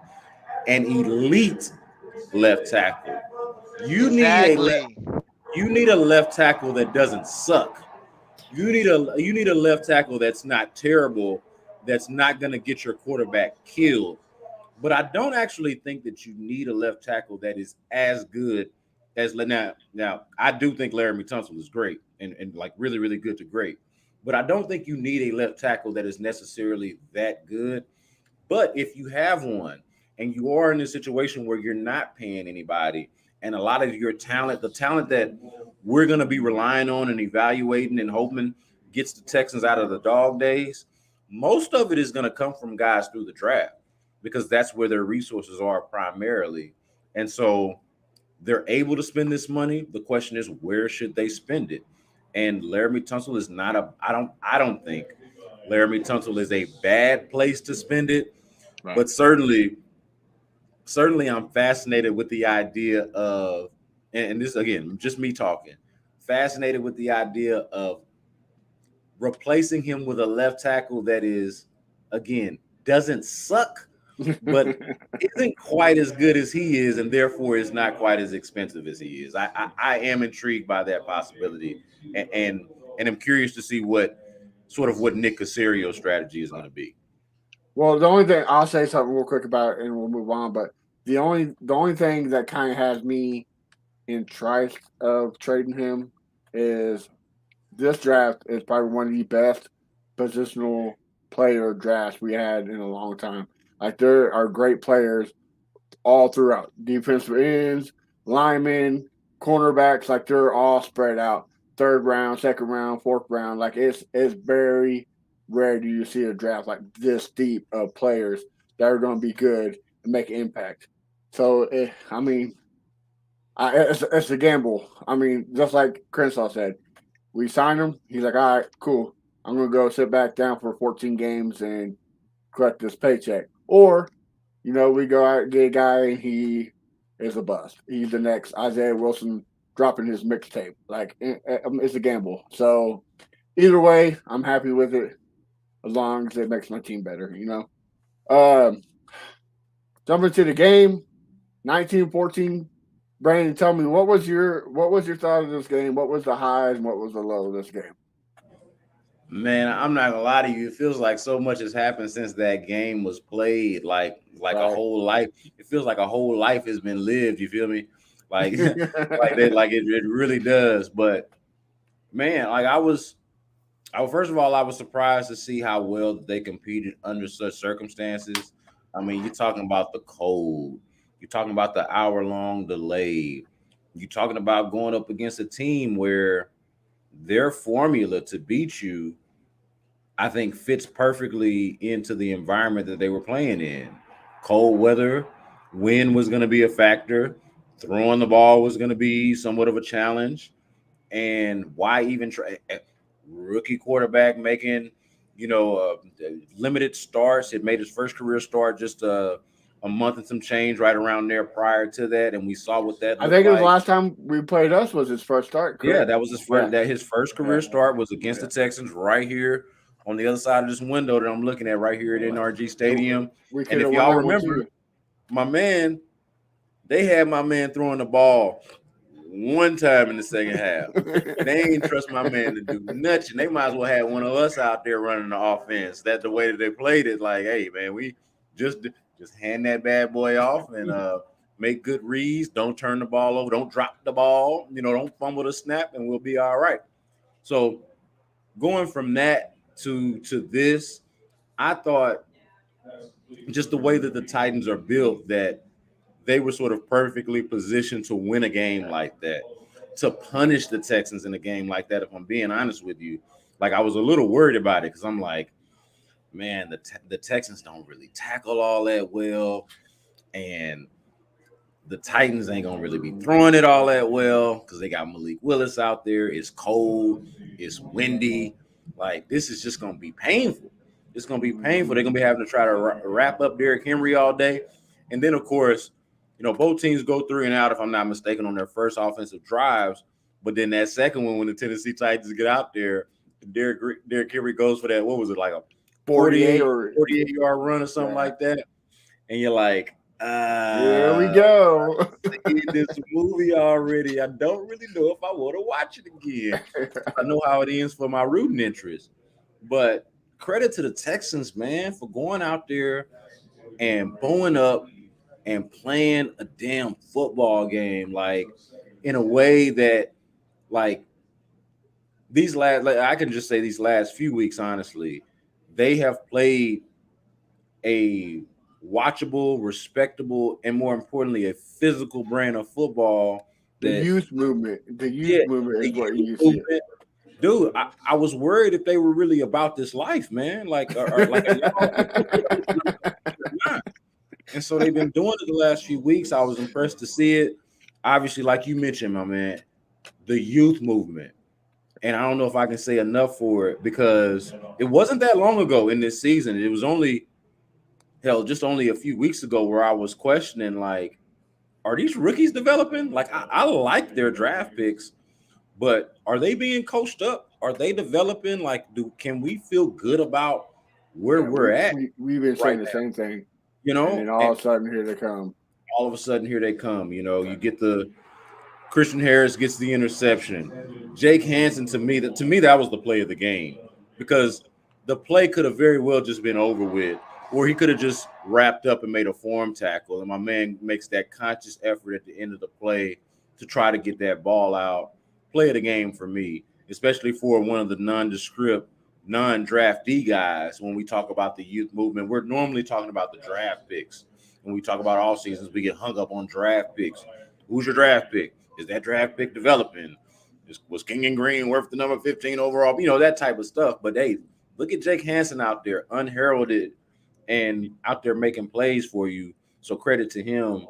an elite left tackle. You need a left tackle that doesn't suck. You need a left tackle that's not terrible, that's not going to get your quarterback killed. But I don't actually think that you need a left tackle that is as good as now. I do think Laramie Tunsil is great and like really, really good to great. But I don't think you need a left tackle that is necessarily that good. But if you have one and you are in a situation where you're not paying anybody and a lot of your talent, the talent that we're going to be relying on and evaluating and hoping gets the Texans out of the dog days, most of it is going to come from guys through the draft because that's where their resources are primarily. And so they're able to spend this money. The question is, where should they spend it? And Laramie Tunsil is not I don't think Laramie Tunsil is a bad place to spend it, right. But certainly I'm fascinated with the idea of, and this again, just me talking, fascinated with the idea of replacing him with a left tackle that is, again, doesn't suck, but isn't quite as good as he is, and therefore is not quite as expensive as he is. I am intrigued by that possibility, and I'm curious to see what Nick Caserio's strategy is going to be. Well, the only thing I'll say something real quick about it, and we'll move on. But the only thing that kind of has me enticed of trading him is this draft is probably one of the best positional player drafts we had in a long time. Like, there are great players all throughout. Defensive ends, linemen, cornerbacks, like they're all spread out. Third round, second round, fourth round. Like, it's very rare do you see a draft like this deep of players that are going to be good make an impact. So, I mean, it's a gamble. I mean, just like Crenshaw said, we signed him. He's like, all right, cool. I'm going to go sit back down for 14 games and collect this paycheck. Or, we go out and get a guy and he is a bust. He's the next Isaiah Wilson dropping his mixtape. Like, it's a gamble. So, either way, I'm happy with it as long as it makes my team better, Jumping to the game, 19-14. Brandon, tell me what was your thought of this game? What was the highs and what was the low of this game? Man, I'm not gonna lie to you. It feels like so much has happened since that game was played. Like Right. a whole life. It feels like a whole life has been lived. You feel me? Like it really does. But man, like I was first of all, I was surprised to see how well they competed under such circumstances. I mean, you're talking about the cold. You're talking about the hour-long delay. You're talking about going up against a team where their formula to beat you, I think, fits perfectly into the environment that they were playing in. Cold weather, wind was going to be a factor. Throwing the ball was going to be somewhat of a challenge. And why even try? Rookie quarterback making, limited starts. It made his first career start just a month and some change right around there prior to that, and we saw what that. I think it was the last time we played us was his first start. Correct? Yeah, that was his first. That his first career start was against the Texans right here on the other side of this window that I'm looking at right here at NRG Stadium. And if y'all remember, they had my man throwing the ball one time in the second half. They ain't trust my man to do nothing. They might as well have one of us out there running the offense. That's the way that they played it. Like, hey, man, we just hand that bad boy off and make good reads. Don't turn the ball over. Don't drop the ball. Don't fumble the snap, and we'll be all right. So going from that to this, I thought just the way that the Titans are built, that they were sort of perfectly positioned to win a game like that, to punish the Texans in a game like that. If I'm being honest with you, like I was a little worried about it because I'm like, man, the Texans don't really tackle all that well, and the Titans ain't gonna really be throwing it all that well because they got Malik Willis out there. It's cold, it's windy. Like, this is just gonna be painful. It's gonna be painful. They're gonna be having to try to wrap up Derrick Henry all day, and then of course, both teams go 3 and out, if I'm not mistaken, on their first offensive drives. But then that second one, when the Tennessee Titans get out there, Derrick Henry goes for that. What was it, like a 48-yard run or something like that? And you're like, here we go. This movie already. I don't really know if I want to watch it again. I know how it ends for my rooting interest. But credit to the Texans, man, for going out there and bowing up and playing a damn football game, like, in a way that, like, I can just say these last few weeks, honestly, they have played a watchable, respectable, and more importantly, a physical brand of football. The youth movement is what you see. Dude, I was worried if they were really about this life, man. Like, and so they've been doing it the last few weeks. I was impressed to see it. Obviously, like you mentioned, my man, the youth movement. And I don't know if I can say enough for it because it wasn't that long ago in this season. It was just only a few weeks ago where I was questioning, like, are these rookies developing? Like, I like their draft picks, but are they being coached up? Are they developing? Like, can we feel good about where we're at? We've been saying the same thing. And all of a sudden, here they come. All of a sudden, here they come. You get Christian Harris gets the interception. Jake Hansen, to me, that was the play of the game because the play could have very well just been over with, or he could have just wrapped up and made a form tackle. And my man makes that conscious effort at the end of the play to try to get that ball out. Play of the game for me, especially for one of the nondescript, non-draftee guys. When we talk about the youth movement, we're normally talking about the draft picks. When we talk about all seasons, we get hung up on draft picks. Who's your draft pick? Is that draft pick developing? Was Kenyon Green worth the number 15 overall? That type of stuff. But hey, look at Jake Hansen out there, unheralded and out there making plays for you. So credit to him.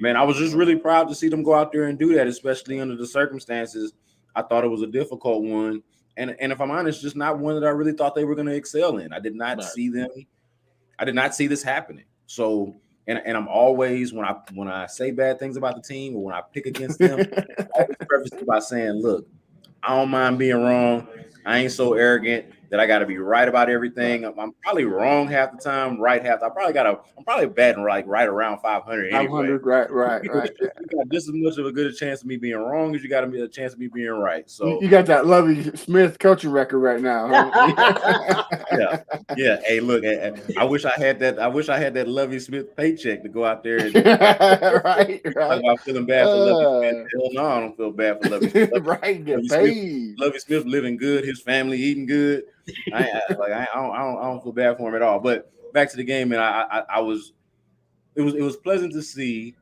Man, I was just really proud to see them go out there and do that, especially under the circumstances. I thought it was a difficult one. And if I'm honest, just not one that I really thought they were going to excel in. I did not see this happening. So, and I'm always, when I say bad things about the team or when I pick against them, I always preface it by saying, look, I don't mind being wrong. I ain't so arrogant that I got to be right about everything. I'm probably wrong half the time, right half. I'm probably batting right around 500 anyway. 500, right. You got just as much of a good chance of me being wrong as you got a chance of me being right. So you got that Lovie Smith coaching record right now. Huh? yeah. Hey, look, I wish I had that. I wish I had that Lovie Smith paycheck to go out there and right. I'm feeling bad for Lovie Smith. Hell no, I don't feel bad for Lovie Smith. Right, get paid. Lovie Smith living good, his family eating good. I don't feel bad for him at all. But back to the game, and it was pleasant to see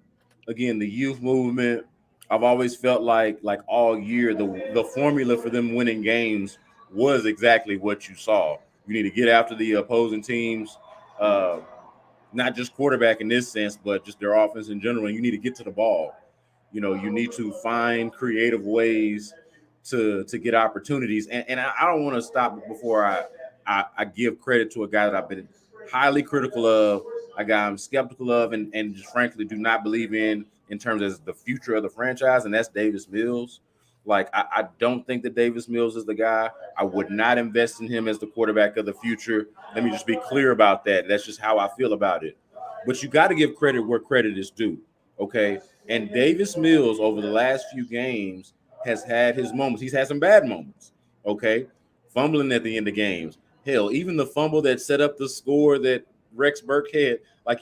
again the youth movement. I've always felt like all year the formula for them winning games was exactly what you saw. You need to get after the opposing teams, not just quarterback in this sense, but just their offense in general. And you need to get to the ball. You know, you need to find creative ways to get opportunities. And I don't want to stop before I give credit to a guy that I've been highly critical of, a guy I'm skeptical of, and just frankly do not believe in terms of the future of the franchise, and that's Davis Mills. Like, I don't think that Davis Mills is the guy. I would not invest in him as the quarterback of the future. Let me just be clear about that. That's just how I feel about it. But you got to give credit where credit is due, okay? And Davis Mills, over the last few games, has had his moments. He's had some bad moments, okay? Fumbling at the end of games. Hell, even the fumble that set up the score that Rex Burke had, like,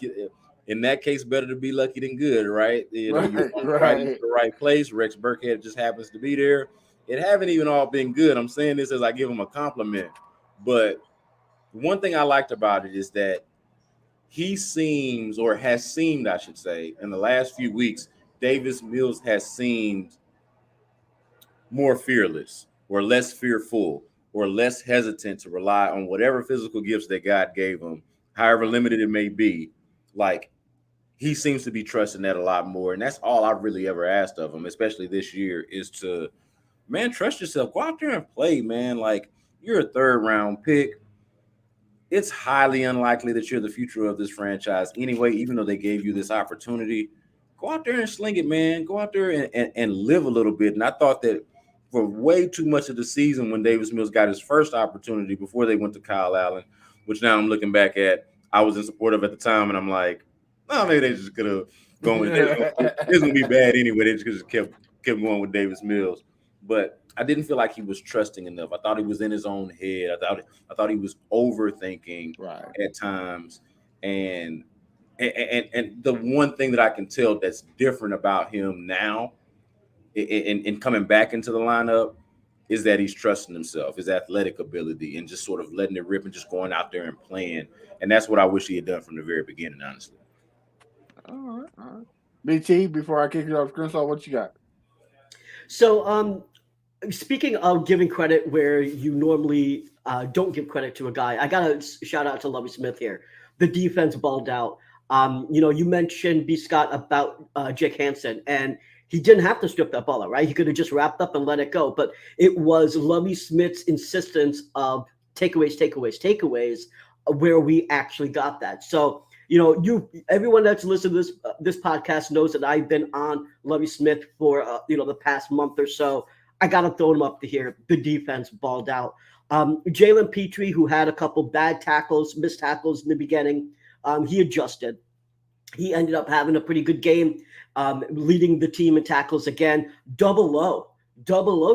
in that case, better to be lucky than good, right? You know, you're right in the right place. Rex Burkhead just happens to be there. It haven't even all been good. I'm saying this as I give him a compliment. But one thing I liked about it is that he seems, or has seemed, I should say, in the last few weeks, Davis Mills has seemed more fearless or less fearful or less hesitant to rely on whatever physical gifts that God gave him, however limited it may be. Like, he seems to be trusting that a lot more. And that's all I've really ever asked of him, especially this year, is to, man, trust yourself. Go out there and play, man. Like, you're a third-round pick. It's highly unlikely that you're the future of this franchise anyway, even though they gave you this opportunity. Go out there and sling it, man. Go out there and live a little bit. And I thought that for way too much of the season when Davis Mills got his first opportunity before they went to Kyle Allen, which now I'm looking back at, I was in support of at the time, and I'm like, no, maybe they just could have gone with it. It's going to be bad anyway. They just kept going with Davis Mills. But I didn't feel like he was trusting enough. I thought he was in his own head. I thought he was overthinking at times. And the one thing that I can tell that's different about him now in coming back into the lineup is that he's trusting himself, his athletic ability, and just sort of letting it rip and just going out there and playing. And that's what I wish he had done from the very beginning, honestly. All right. BT, before I kick it off, Crenshaw, what you got? So, speaking of giving credit where you normally don't give credit to a guy, I got to shout out to Lovie Smith here. The defense balled out. You mentioned, B. Scott, about Jake Hansen, and he didn't have to strip that ball out, right? He could have just wrapped up and let it go. But it was Lovie Smith's insistence of takeaways, where we actually got that. So, everyone that's listened to this podcast knows that I've been on Lovie Smith for the past month or so. I got to throw him up to here. The defense balled out. Jalen Petrie, who had a couple bad tackles, missed tackles in the beginning, he adjusted. He ended up having a pretty good game, leading the team in tackles again. Double O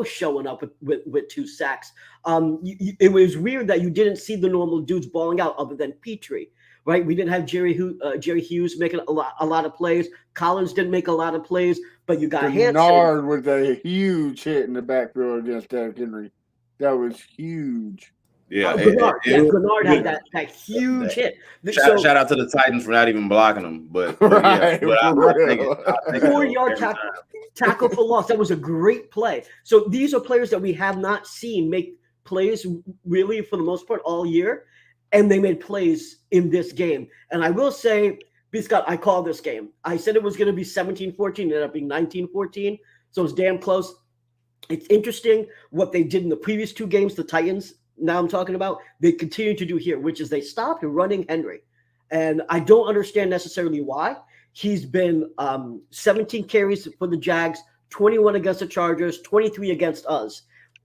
showing up with 2 sacks. It was weird that you didn't see the normal dudes balling out other than Petrie, right? We didn't have Jerry Hughes making a lot of plays. Collins didn't make a lot of plays, but you got Hansen. Bernard with a huge hit in the backfield against Derrick Henry. That was huge. Yeah, Bernard had that huge hit. Shout out to the Titans for not even blocking him. But 4-yard tackle for loss. That was a great play. So these are players that we have not seen make plays really for the most part all year, and they made plays in this game. And I will say B. Scott, I called this game. I said it was going to be 17-14. It ended up being 19-14. So it's damn close. It's interesting what they did in the previous two games, the Titans, now I'm talking about, they continue to do here, which is they stopped running Henry. And I don't understand necessarily why. He's been 17 carries for the Jags, 21 against the Chargers, 23 against us.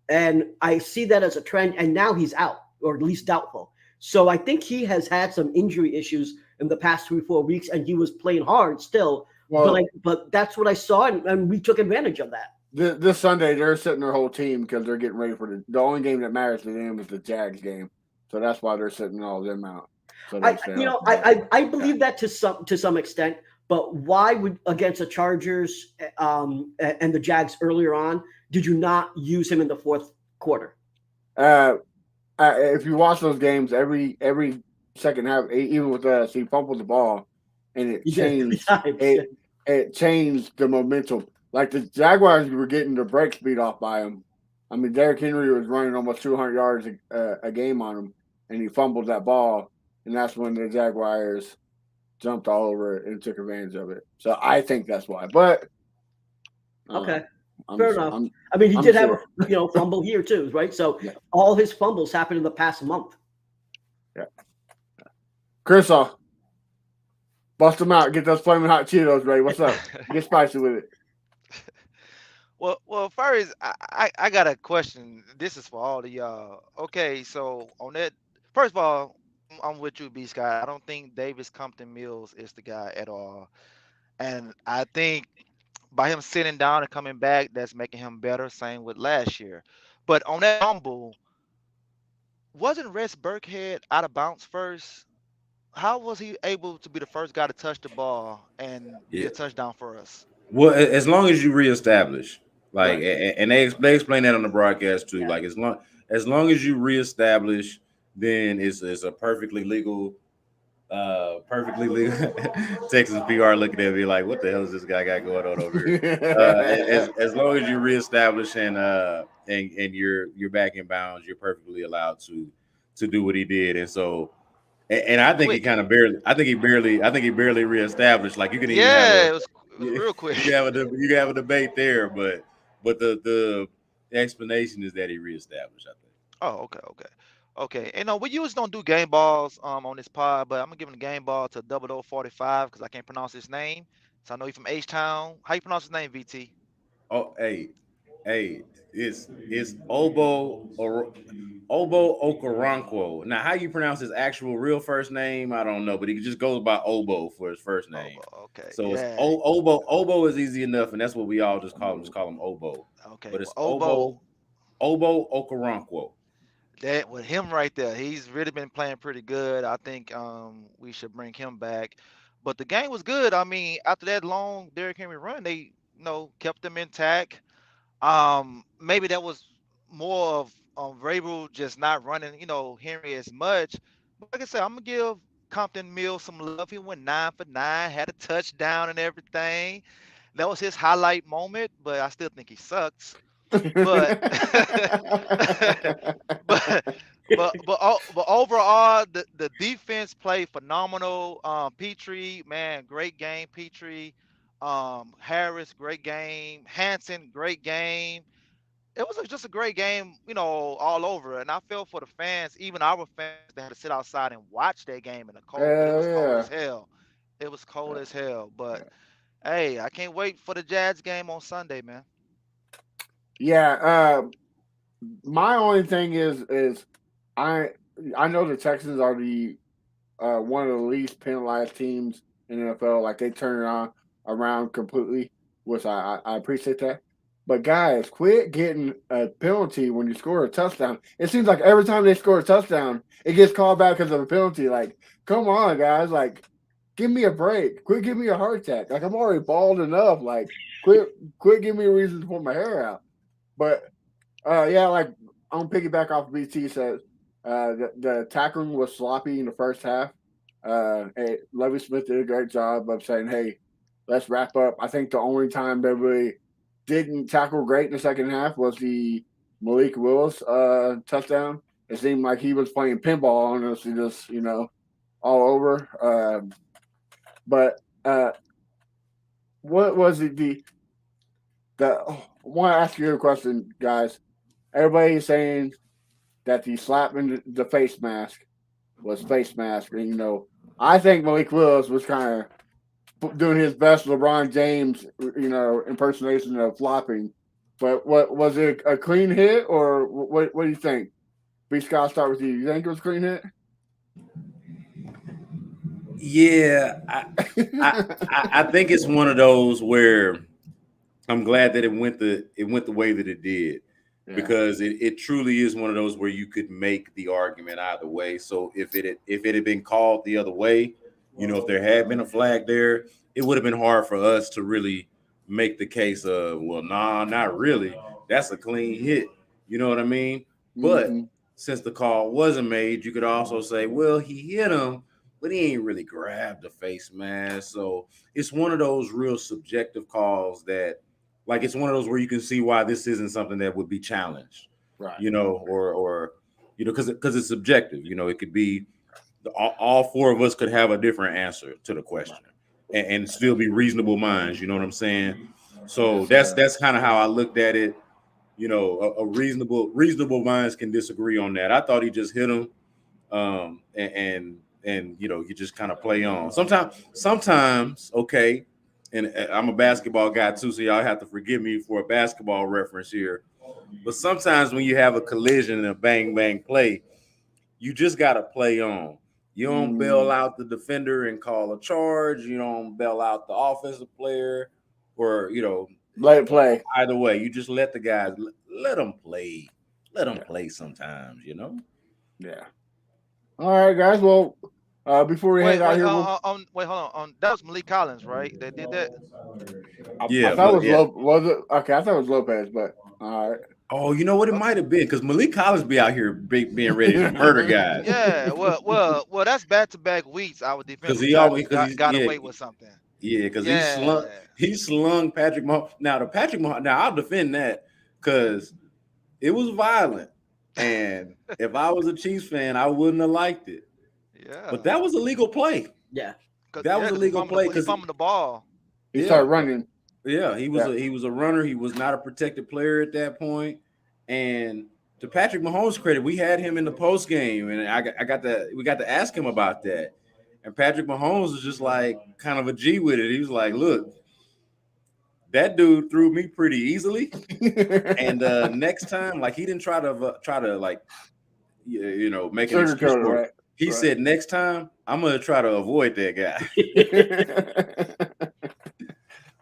And I see that as a trend. And now he's out, or at least doubtful. So I think he has had some injury issues in the past 3-4 weeks, and he was playing hard still. Well, but that's what I saw, and we took advantage of that. This Sunday, they're sitting their whole team because they're getting ready for the only game that matters to them is the Jags game. So that's why they're sitting all of them out. So I believe that to some extent, but why would against the Chargers and the Jags earlier on did you not use him in the fourth quarter? If you watch those games, every second half, even with us, he fumbled the ball, and it changed. It changed the momentum. Like the Jaguars were getting the break speed off by him. I mean, Derrick Henry was running almost 200 yards a game on him, and he fumbled that ball, and that's when the Jaguars jumped all over it and took advantage of it. So I think that's why. But okay, fair enough. I mean, he did have a fumble here too, right? So all his fumbles happened in the past month. Yeah. Crenshaw, bust them out. Get those flaming hot Cheetos, Ray. What's up? Get spicy with it. Well, first, I got a question. This is for all of y'all. Okay, so on that, first of all, I'm with you, B. Scott. I don't think Davis Compton Mills is the guy at all. And I think by him sitting down and coming back, that's making him better. Same with last year. But on that fumble, wasn't Rex Burkhead out of bounds first? How was he able to be the first guy to touch the ball and be a touchdown for us? Well, as long as you reestablish, and they explain that on the broadcast too. Yeah. Like as long as you reestablish, then it's a perfectly legal. Texas PR looking at me like, what the hell is this guy got going on over here? As long as you reestablish and you're back in bounds, you're perfectly allowed to do what he did. And so, and I think he barely reestablished. Like you can even it was real quick. You can have a debate there, but the explanation is that he reestablished, I think. Oh, okay. And we usually don't do game balls on this pod, but I'm gonna give him the game ball to 0045 because I can't pronounce his name. So I know he's from H-Town. How you pronounce his name, VT? Oh, hey, it's Obo Okoronkwo. Now, how you pronounce his actual real first name, I don't know, but he just goes by Obo for his first name. Obo, okay. So it's Obo. Obo is easy enough, and that's what we all just call him. Just call him Obo. Okay. But it's Obo Okoronkwo. That with him right there, he's really been playing pretty good. I think we should bring him back. But the game was good. I mean, after that long Derrick Henry run, they kept them intact. Maybe that was more of Vrabel just not running, Henry as much. But like I said, I'm gonna give Compton Mills some love. He went 9 for 9, had a touchdown and everything. That was his highlight moment, but I still think he sucks. But but overall, the defense played phenomenal. Petrie, man, great game. Petrie, Harris, great game. Hanson, great game. It was just a great game, all over. And I felt for the fans, even our fans that had to sit outside and watch that game in the cold. It was cold as hell. It was cold as hell. But hey, I can't wait for the Jags game on Sunday, man. Yeah, my only thing is I know the Texans are the one of the least penalized teams in the NFL. Like they turn it around completely, which I appreciate that. But guys, quit getting a penalty when you score a touchdown. It seems like every time they score a touchdown, it gets called back because of a penalty. Like, come on, guys! Like, give me a break. Quit giving me a heart attack. Like I'm already bald enough. Like, quit giving me a reason to pull my hair out. But like I'm piggyback off BT says the tackling was sloppy in the first half. Lovie Smith did a great job of saying, "Hey, let's wrap up." I think the only time that we didn't tackle great in the second half was the Malik Willis touchdown. It seemed like he was playing pinball on us, just all over. But what was it? I want to ask you a question, guys. Everybody's saying that the slapping the face mask was face mask, and I think Malik Willis was kind of doing his best LeBron James, impersonation of flopping. But what was it, a clean hit, or what? What do you think? B. Scott, I'll start with you. You think it was a clean hit? Yeah, I think it's one of those where I'm glad that it went the way that it did, because it truly is one of those where you could make the argument either way. So if it had been called the other way, if there had been a flag there, it would have been hard for us to really make the case of, well, nah, not really. That's a clean hit. You know what I mean? But since the call wasn't made, you could also say, well, he hit him, but he ain't really grabbed the face mask. So it's one of those real subjective calls that, like, it's one of those where you can see why this isn't something that would be challenged, right? Or because it's subjective. It could be all four of us could have a different answer to the question, and still be reasonable minds. You know what I'm saying? So that's kind of how I looked at it. A reasonable minds can disagree on that. I thought he just hit him, and you just kind of play on. Sometimes, okay. And I'm a basketball guy too, so y'all have to forgive me for a basketball reference here. But sometimes when you have a collision and a bang bang play, you just gotta play on. You don't bail out the defender and call a charge. You don't bail out the offensive player, or let it play. Either way, you just let the guys let them play. Let them play sometimes. Yeah. All right, guys. Well, before we head out here, wait, hold on. That was Malik Collins, right? They did that. I thought it was was it? Okay, I thought it was Lopez, but all right. Oh, you know what? It might have been because Malik Collins be out here being ready to murder guys. Yeah, well, that's back-to-back weeks. Our defense got away with something. Yeah, because he slung Patrick Mahomes. Now I'll defend that because it was violent, and if I was a Chiefs fan, I wouldn't have liked it. Yeah, but that was a legal play. Yeah, that was a legal play because he fumbled the ball. He started running. Yeah, he was a runner. He was not a protected player at that point. And to Patrick Mahomes' credit, we had him in the post game, and we got to ask him about that. And Patrick Mahomes was just like kind of a G with it. He was like, "Look, that dude threw me pretty easily, and next time, like, he didn't try to like, make an excuse for it. He said, next time, I'm gonna try to avoid that guy."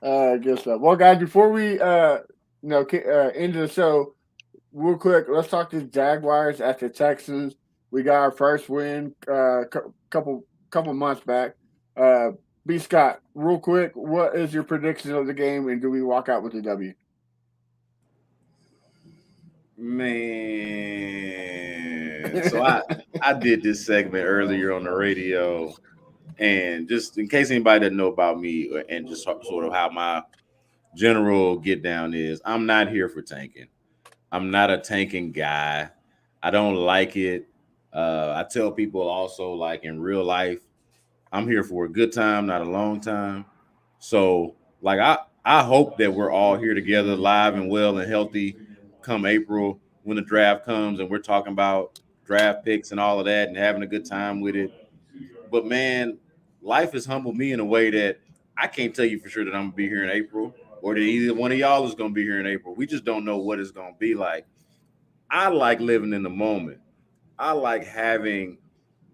Good stuff. Well, guys, before we end the show, real quick, let's talk to the Jaguars at the Texans. We got our first win couple months back. B. Scott, real quick, what is your prediction of the game, and do we walk out with a W? Man, so I did this segment earlier on the radio, and just in case anybody doesn't know about me and just sort of how my general get down is, I'm not here for tanking. I'm not a tanking guy. I don't like it. I tell people also, like, in real life, I'm here for a good time, not a long time. So, like, I hope that we're all here together, live and well and healthy, come April when the draft comes and we're talking about draft picks and all of that and having a good time with it. But man, life has humbled me in a way that I can't tell you for sure that I'm gonna be here in April, or that either one of y'all is gonna be here in April. We just don't know what it's gonna be like. I like living in the moment. I like having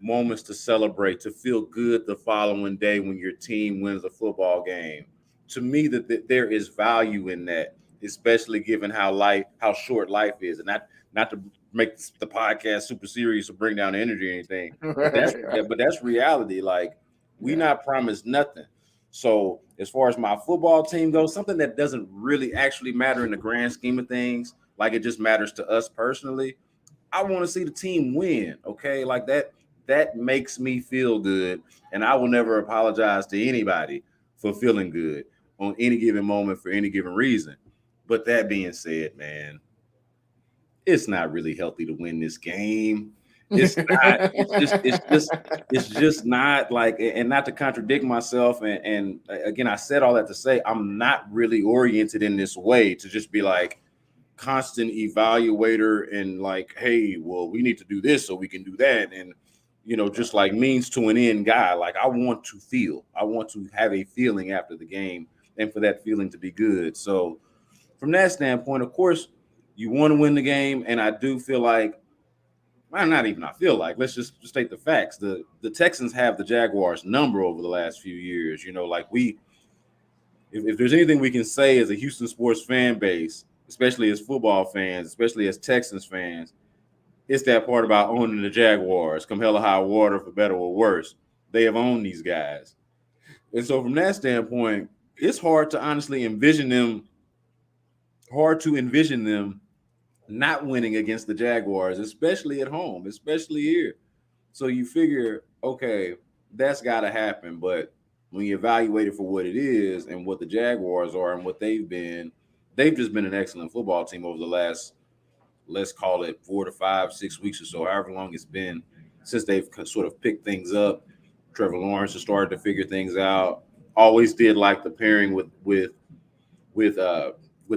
moments to celebrate, to feel good the following day when your team wins a football game. To me, that there is value in that, especially given how short life is, and not to make the podcast super serious or bring down the energy or anything. But that's reality. Like, we not promised nothing. So as far as my football team goes, something that doesn't really actually matter in the grand scheme of things, like it just matters to us personally, I want to see the team win. Okay, like that makes me feel good, and I will never apologize to anybody for feeling good on any given moment for any given reason. But that being said, man, it's not really healthy to win this game. It's not. It's just not like. And not to contradict myself. And again, I said all that to say I'm not really oriented in this way to just be like constant evaluator and like, hey, well, we need to do this so we can do that, and just like means to an end guy. Like I want to have a feeling after the game, and for that feeling to be good. So from that standpoint, of course, you want to win the game, and I do feel like. Well, not even I feel like. Let's just state the facts. The Texans have the Jaguars' number over the last few years. Like if there's anything we can say as a Houston sports fan base, especially as football fans, especially as Texans fans, it's that part about owning the Jaguars. Come hell or high water, for better or worse, they have owned these guys. And so from that standpoint, it's hard to honestly envision them not winning against the Jaguars, especially at home, especially here. So you figure, okay, that's got to happen. But when you evaluate it for what it is and what the Jaguars are and what they've just been an excellent football team over the last, let's call it 4 to 5, 6 weeks or so, however long it's been since they've sort of picked things up. Trevor Lawrence has started to figure things out. Always did like the pairing with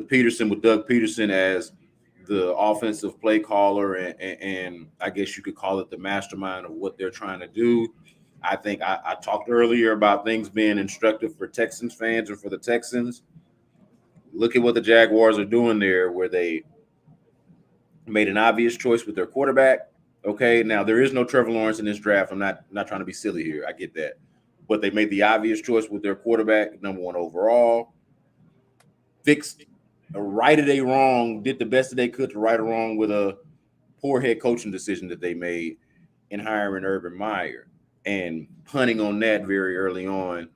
Peterson, with Doug Peterson as the offensive play caller, and I guess you could call it the mastermind of what they're trying to do. I think I talked earlier about things being instructive for Texans fans and for the Texans. Look at what the Jaguars are doing there, where they made an obvious choice with their quarterback. Okay, now there is no Trevor Lawrence in this draft. I'm not trying to be silly here. I get that. But they made the obvious choice with their quarterback, number 1 overall. Righted a wrong, did the best that they could to right a wrong with a poor head coaching decision that they made in hiring Urban Meyer and punting on that very early on.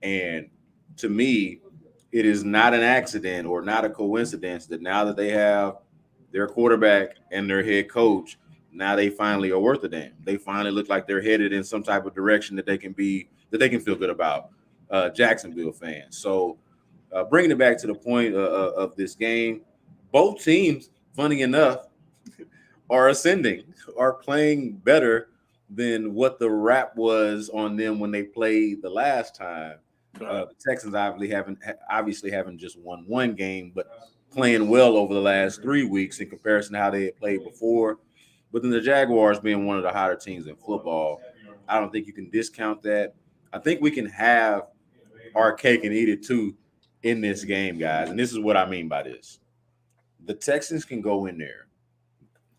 And to me, it is not an accident or not a coincidence that now that they have their quarterback and their head coach, now they finally are worth a damn. They finally look like they're headed in some type of direction that they can feel good about, Jacksonville fans. So bringing it back to the point of this game, both teams, funny enough, are ascending, are playing better than what the rap was on them when they played the last time. The Texans obviously haven't just won one game, but playing well over the last 3 weeks in comparison to how they had played before. But then the Jaguars being one of the hotter teams in football, I don't think you can discount that. I think we can have our cake and eat it too in this game, guys. And this is what I mean by this. The Texans can go in there,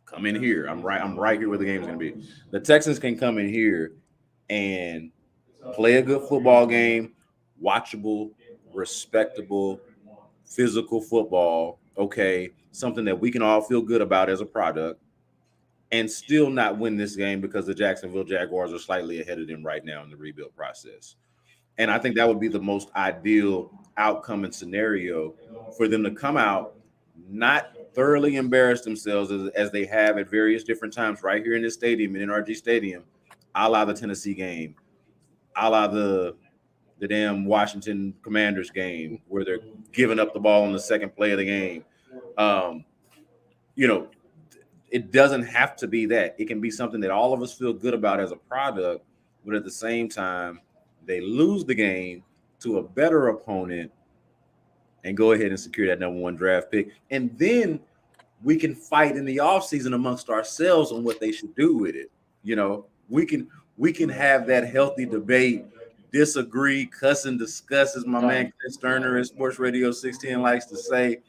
come in here. I'm right here where the game's going to be. The Texans can come in here and play a good football game, watchable, respectable, physical football, okay, something that we can all feel good about as a product, and still not win this game because the Jacksonville Jaguars are slightly ahead of them right now in the rebuild process. And I think that would be the most ideal outcome and scenario for them to come out, not thoroughly embarrass themselves as they have at various different times right here in this stadium, in NRG Stadium, a la the Tennessee game, a la the damn Washington Commanders game where they're giving up the ball on the second play of the game. It doesn't have to be that. It can be something that all of us feel good about as a product, but at the same time, they lose the game to a better opponent and go ahead and secure that number 1 draft pick. And then we can fight in the offseason amongst ourselves on what they should do with it. We can have that healthy debate, disagree, cuss and discuss, as my man Chris Turner at Sports Radio 610 likes to say.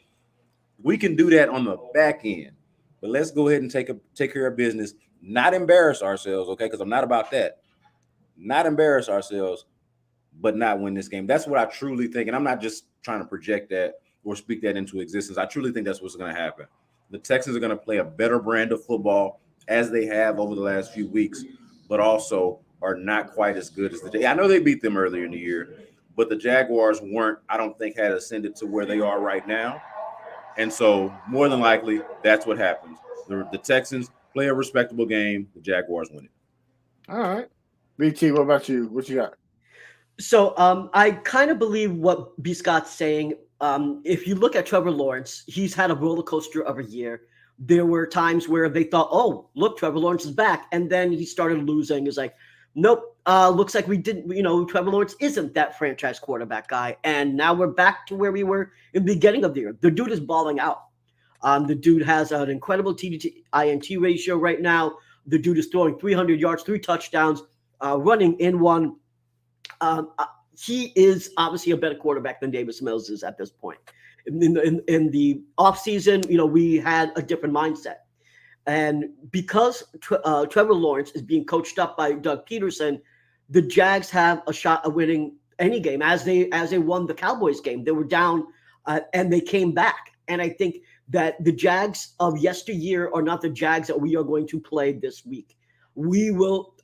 We can do that on the back end. But let's go ahead and take care of business, not embarrass ourselves, okay? Because I'm not about that. Not embarrass ourselves, but not win this game. That's what I truly think. And I'm not just trying to project that or speak that into existence. I truly think that's what's going to happen. The Texans are going to play a better brand of football as they have over the last few weeks, but also are not quite as good as the – I know they beat them earlier in the year, but the Jaguars I don't think had ascended to where they are right now. And so more than likely, that's what happens. The Texans play a respectable game. The Jaguars win it. All right. BT, what about you? What you got? So I kind of believe what B. Scott's saying. If you look at Trevor Lawrence, he's had a roller coaster of a year There were times where they thought, oh, look, Trevor Lawrence is back. And then he started losing. It's like, nope, looks like we didn't, Trevor Lawrence isn't that franchise quarterback guy. And now we're back to where we were in the beginning of the year. The dude is balling out. The dude has an incredible TD-INT ratio right now. The dude is throwing 300 yards, 3 touchdowns, running in one. He is obviously a better quarterback than Davis Mills is at this point. In the offseason, we had a different mindset. And because Trevor Lawrence is being coached up by Doug Peterson, the Jags have a shot at winning any game. As they won the Cowboys game, they were down and they came back. And I think that the Jags of yesteryear are not the Jags that we are going to play this week.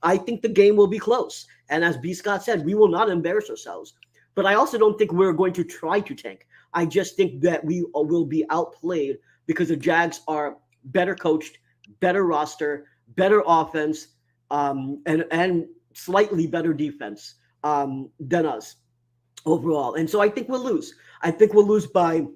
I think the game will be close. And as B. Scott said, we will not embarrass ourselves. But I also don't think we're going to try to tank. I just think that we will be outplayed because the Jags are better coached, better roster, better offense, and slightly better defense than us overall. And so I think we'll lose. I think we'll lose by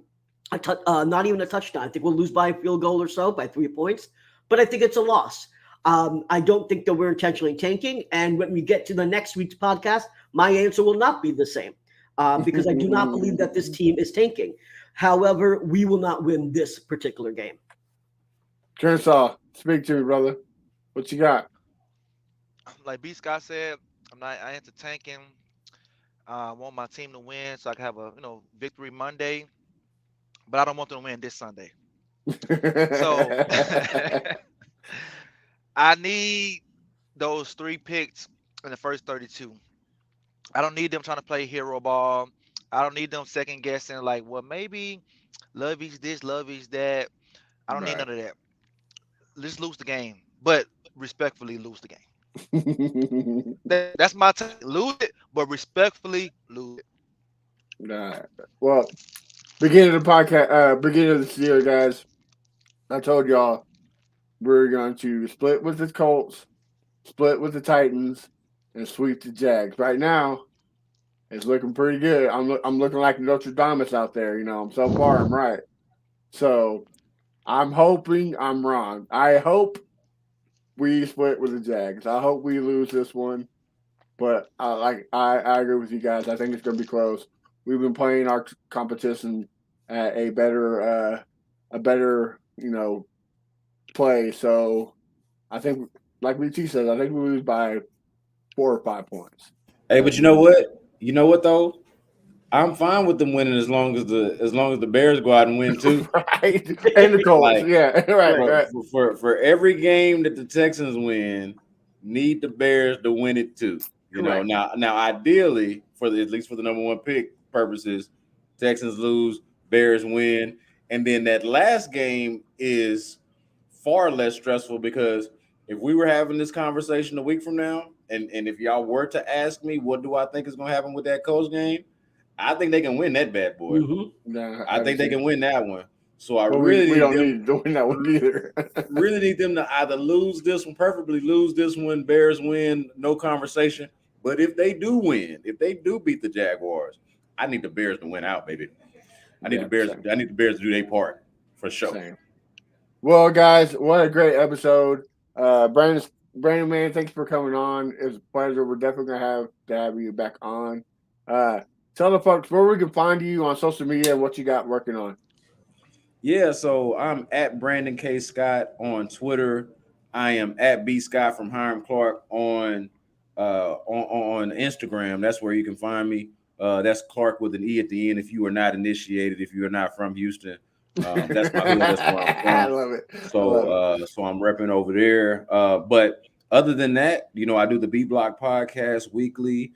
not even a touchdown. I think we'll lose by a field goal or so, by 3 points. But I think it's a loss. I don't think that we're intentionally tanking. And when we get to the next week's podcast, my answer will not be the same because I do not believe that this team is tanking. However, we will not win this particular game. Crenshaw, speak to me, brother. What you got? Like B. Scott said, I ain't into tanking. I want my team to win so I can have a victory Monday, but I don't want them to win this Sunday. So I need those 3 picks in the first 32. I don't need them trying to play hero ball. I don't need them second guessing like, well, maybe Lovey's this, Lovey's that. I don't need none of that. Let's lose the game, but respectfully lose the game. That's my take. Lose it, but respectfully lose it. Nah. Well, beginning of the podcast, beginning of the year, guys, I told y'all we're going to split with the Colts, split with the Titans, and sweep the Jags. Right now, it's looking pretty good. I'm looking like Notre Dame out there. So far I'm right. So I'm hoping I'm wrong. I hope we split with the Jags. I hope we lose this one. But I agree with you guys. I think it's going to be close. We've been playing our competition at a better play. So I think, like BT says, I think we lose by 4 or 5 points. Hey, but you know what? You know what though? I'm fine with them winning as long as the Bears go out and win too. Right. And the Colts. Right. For every game that the Texans win, need the Bears to win it too. Now ideally, at least for the number 1 pick purposes, Texans lose, Bears win, and then that last game is far less stressful because if we were having this conversation a week from now, and if y'all were to ask me what do I think is going to happen with that Colts game, I think they can win that bad boy. Mm-hmm. Nah, I think they can win that one. So we don't need to win that one either. Really need them to either lose this one, perfectly lose this one, Bears win, no conversation. But if they do win, if they do beat the Jaguars, I need the Bears to win out, baby. I need the Bears to do their part for sure. Same. Well, guys, what a great episode. Brandon, man, thanks for coming on. It was a pleasure. We're definitely gonna have you back on. Tell the folks where we can find you on social media and what you got working on. Yeah, so I'm at Brandon K. Scott on Twitter. I am at B Scott from Hiram Clark on Instagram. That's where you can find me. That's Clark with an E at the end. If you are not initiated, if you are not from Houston, that's my hood. That's where I'm from. I love it. So I'm repping over there. But other than that, I do the B Block podcast weekly.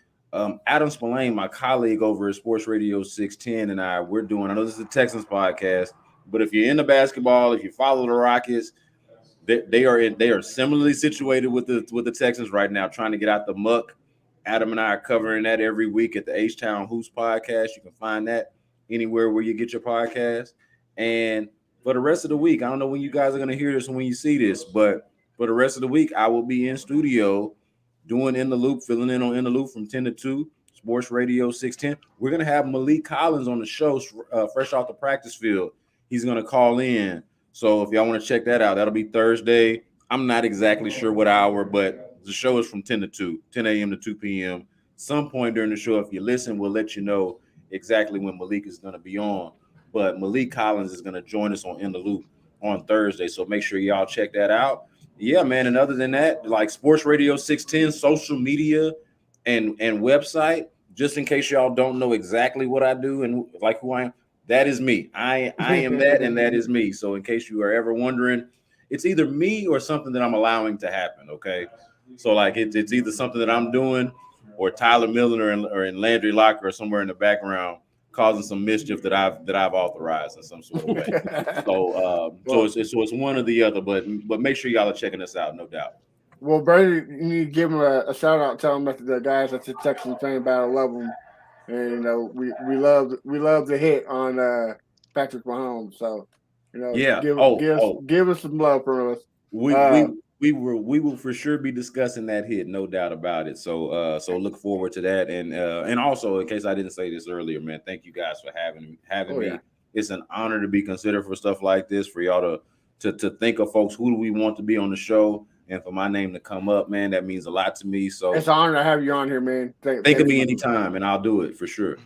Adam Spillane, my colleague over at Sports Radio 610, and I know this is a Texans podcast, but if you're into basketball, if you follow the Rockets, they are similarly situated with the Texans right now, trying to get out the muck. Adam and I are covering that every week at the H-Town Hoops podcast. You can find that anywhere where you get your podcast. And for the rest of the week, I don't know when you guys are going to hear this and when you see this, but for the rest of the week, I will be in studio doing In the Loop, filling in on In the Loop from 10 to 2, Sports Radio 610. We're going to have Malik Collins on the show, fresh off the practice field. He's going to call in. So if y'all want to check that out, that'll be Thursday. I'm not exactly sure what hour, but the show is from 10 a.m. to 2 p.m. Some point during the show, if you listen, we'll let you know exactly when Malik is going to be on. But Malik Collins is going to join us on In the Loop on Thursday. So make sure y'all check that out. Yeah, man. And other than that, like Sports Radio 610, social media and website, just in case y'all don't know exactly what I do and like who I am, that is me. I am that, and that is me. So in case you are ever wondering, it's either me or something that I'm allowing to happen, okay? So like it's either something that I'm doing or Tyler Miller or in Landry Locker or somewhere in the background causing some mischief that I've authorized in some sort of way. So it's one or the other, but make sure y'all are checking us out, no doubt. Well, Brady, you need to give him a shout out. Tell him that the guys at the Texans fan battle love him, and you know we love the hit on Patrick Mahomes. So you know, yeah, give us some love from us. We will for sure be discussing that hit, no doubt about it. So look forward to that, and also in case I didn't say this earlier, man, thank you guys for having me. Yeah. It's an honor to be considered for stuff like this, for y'all to think of folks who do we want to be on the show. And for my name to come up, man, that means a lot to me. So it's an honor to have you on here, man. Think of me anytime, and I'll do it for sure.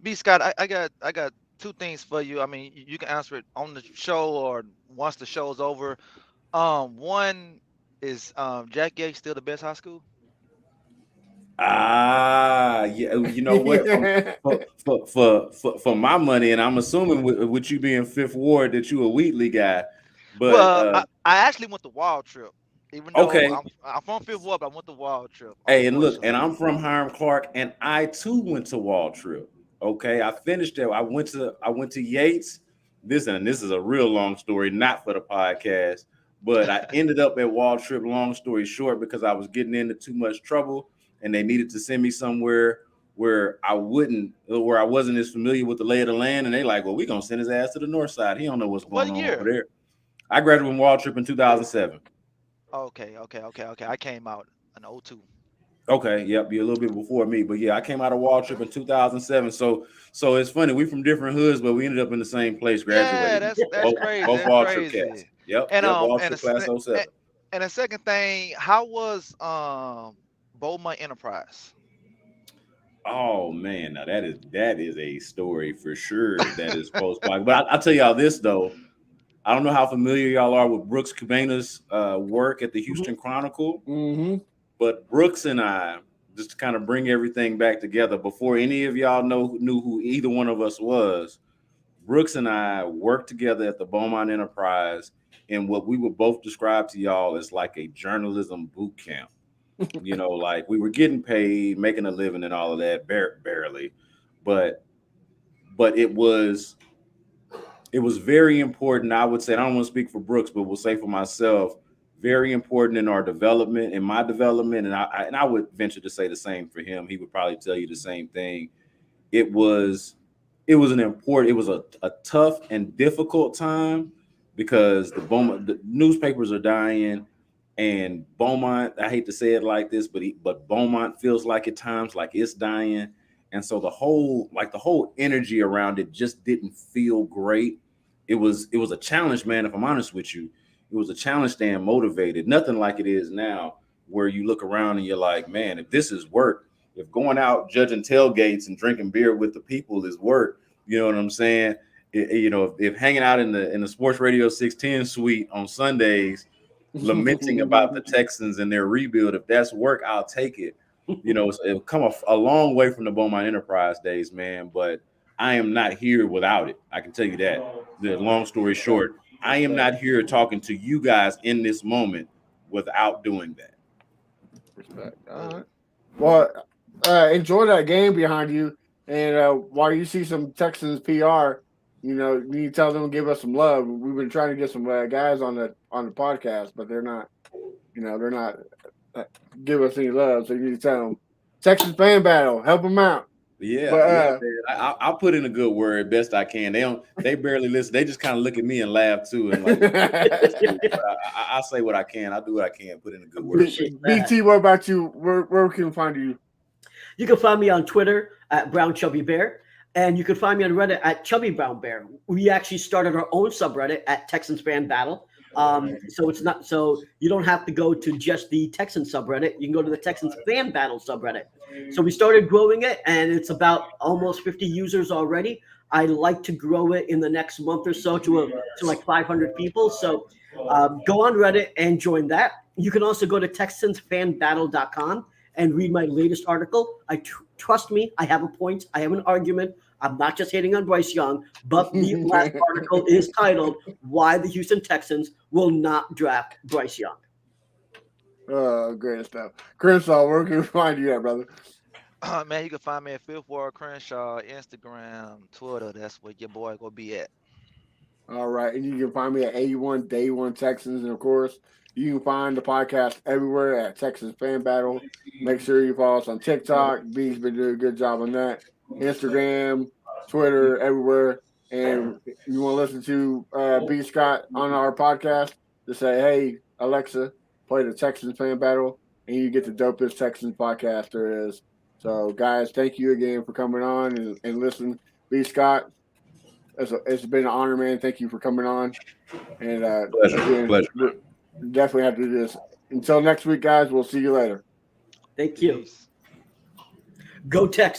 B Scott, I got two things for you. I mean, you can answer it on the show or once the show's over. One is Jack Yates still the best high school? Yeah, you know what? for my money, and I'm assuming with you being Fifth Ward that you a Wheatley guy. But I actually went the Wild Trip. Even though I'm from Fifth Ward, but I went the Wild Trip. Hey, and look, and I'm from Hiram Clark, and I too went to Wild Trip. Okay, I finished there. I went to Yates. This is a real long story, not for the podcast, but I ended up at Wild Trip. Long story short, because I was getting into too much trouble, and they needed to send me somewhere where I wasn't as familiar with the lay of the land, and they like, well, we're gonna send his ass to the north side. He don't know what's going on over there. I graduated from Wild Trip in 2007. Okay. I came out in 2002. Okay, yep, you're a little bit before me, but yeah, I came out of Wild Trip in 2007. So it's funny, we from different hoods, but we ended up in the same place graduating. Yeah, that's crazy. Both Wild Trip cats. Yep. And Wild Trip class 07. And the second thing, how was Beaumont Enterprise? Oh man, now that is a story for sure that is post. But I'll tell y'all this though. I don't know how familiar y'all are with Brooks Cabanas' work at the Houston Chronicle, but Brooks and I, just to kind of bring everything back together, before any of y'all knew who either one of us was, Brooks and I worked together at the Beaumont Enterprise in what we would both describe to y'all as like a journalism boot camp. You know, like we were getting paid, making a living and all of that, barely, but it was very important. I would say, I don't want to speak for Brooks, but we'll say for myself, very important in our development, in my development. And I would venture to say the same for him. He would probably tell you the same thing. It was a tough and difficult time because the newspapers are dying, and Beaumont, I hate to say it like this, but Beaumont feels like at times like it's dying. And so the whole energy around it just didn't feel great. It was a challenge, man. If I'm honest with you, it was a challenge staying motivated. Nothing like it is now, where you look around and you're like, man, if this is work, if going out judging tailgates and drinking beer with the people is work, you know what I'm saying? If hanging out in the Sports Radio 610 suite on Sundays, lamenting about the Texans and their rebuild, if that's work, I'll take it. You know, it'll come a long way from the Beaumont Enterprise days, man, but I am not here without it. I can tell you that. The long story short, I am not here talking to you guys in this moment without doing that. Respect. All right. Well, enjoy that game behind you. And while you see some Texans PR, you need to tell them to give us some love. We've been trying to get some guys on the podcast, but they're not give us any love. So you need to tell them Texas fan battle, help them out. Yeah, I'll put in a good word best I can. They barely listen. They just kind of look at me and laugh too. And like, I say what I can. I do what I can. Put in a good word. BT, what about you? Where can we find you? You can find me on Twitter at Brown Chubby Bear. And you can find me on Reddit at Chubby Brown Bear. We actually started our own subreddit at Texans Fan Battle. So it's not so you don't have to go to just the Texans subreddit. You can go to the Texans Fan Battle subreddit. So we started growing it, and it's about almost 50 users already. I'd like to grow it in the next month or so to like 500 people. So go on Reddit and join that. You can also go to TexansFanBattle.com and read my latest article. Trust me, I have a point. I have an argument. I'm not just hating on Bryce Young, but the last article is titled "Why the Houston Texans Will Not Draft Bryce Young." Oh, great stuff. Crenshaw, where can we find you at, brother? Man, you can find me at Fifth Ward Crenshaw, Instagram, Twitter. That's where your boy gonna be at. All right. And you can find me at 81 Day One Texans. And of course, you can find the podcast everywhere at Texas Fan Battle. Make sure you follow us on TikTok. B's been doing a good job on that. Instagram, Twitter, everywhere. And if you want to listen to B. Scott on our podcast, just say, hey, Alexa, play the Texans Fan Battle, and you get the dopest Texans podcast there is. So, guys, thank you again for coming on and listening. B. Scott, it's been an honor, man. Thank you for coming on. And Pleasure. Definitely have to do this. Until next week, guys, we'll see you later. Thank you. Go Texans.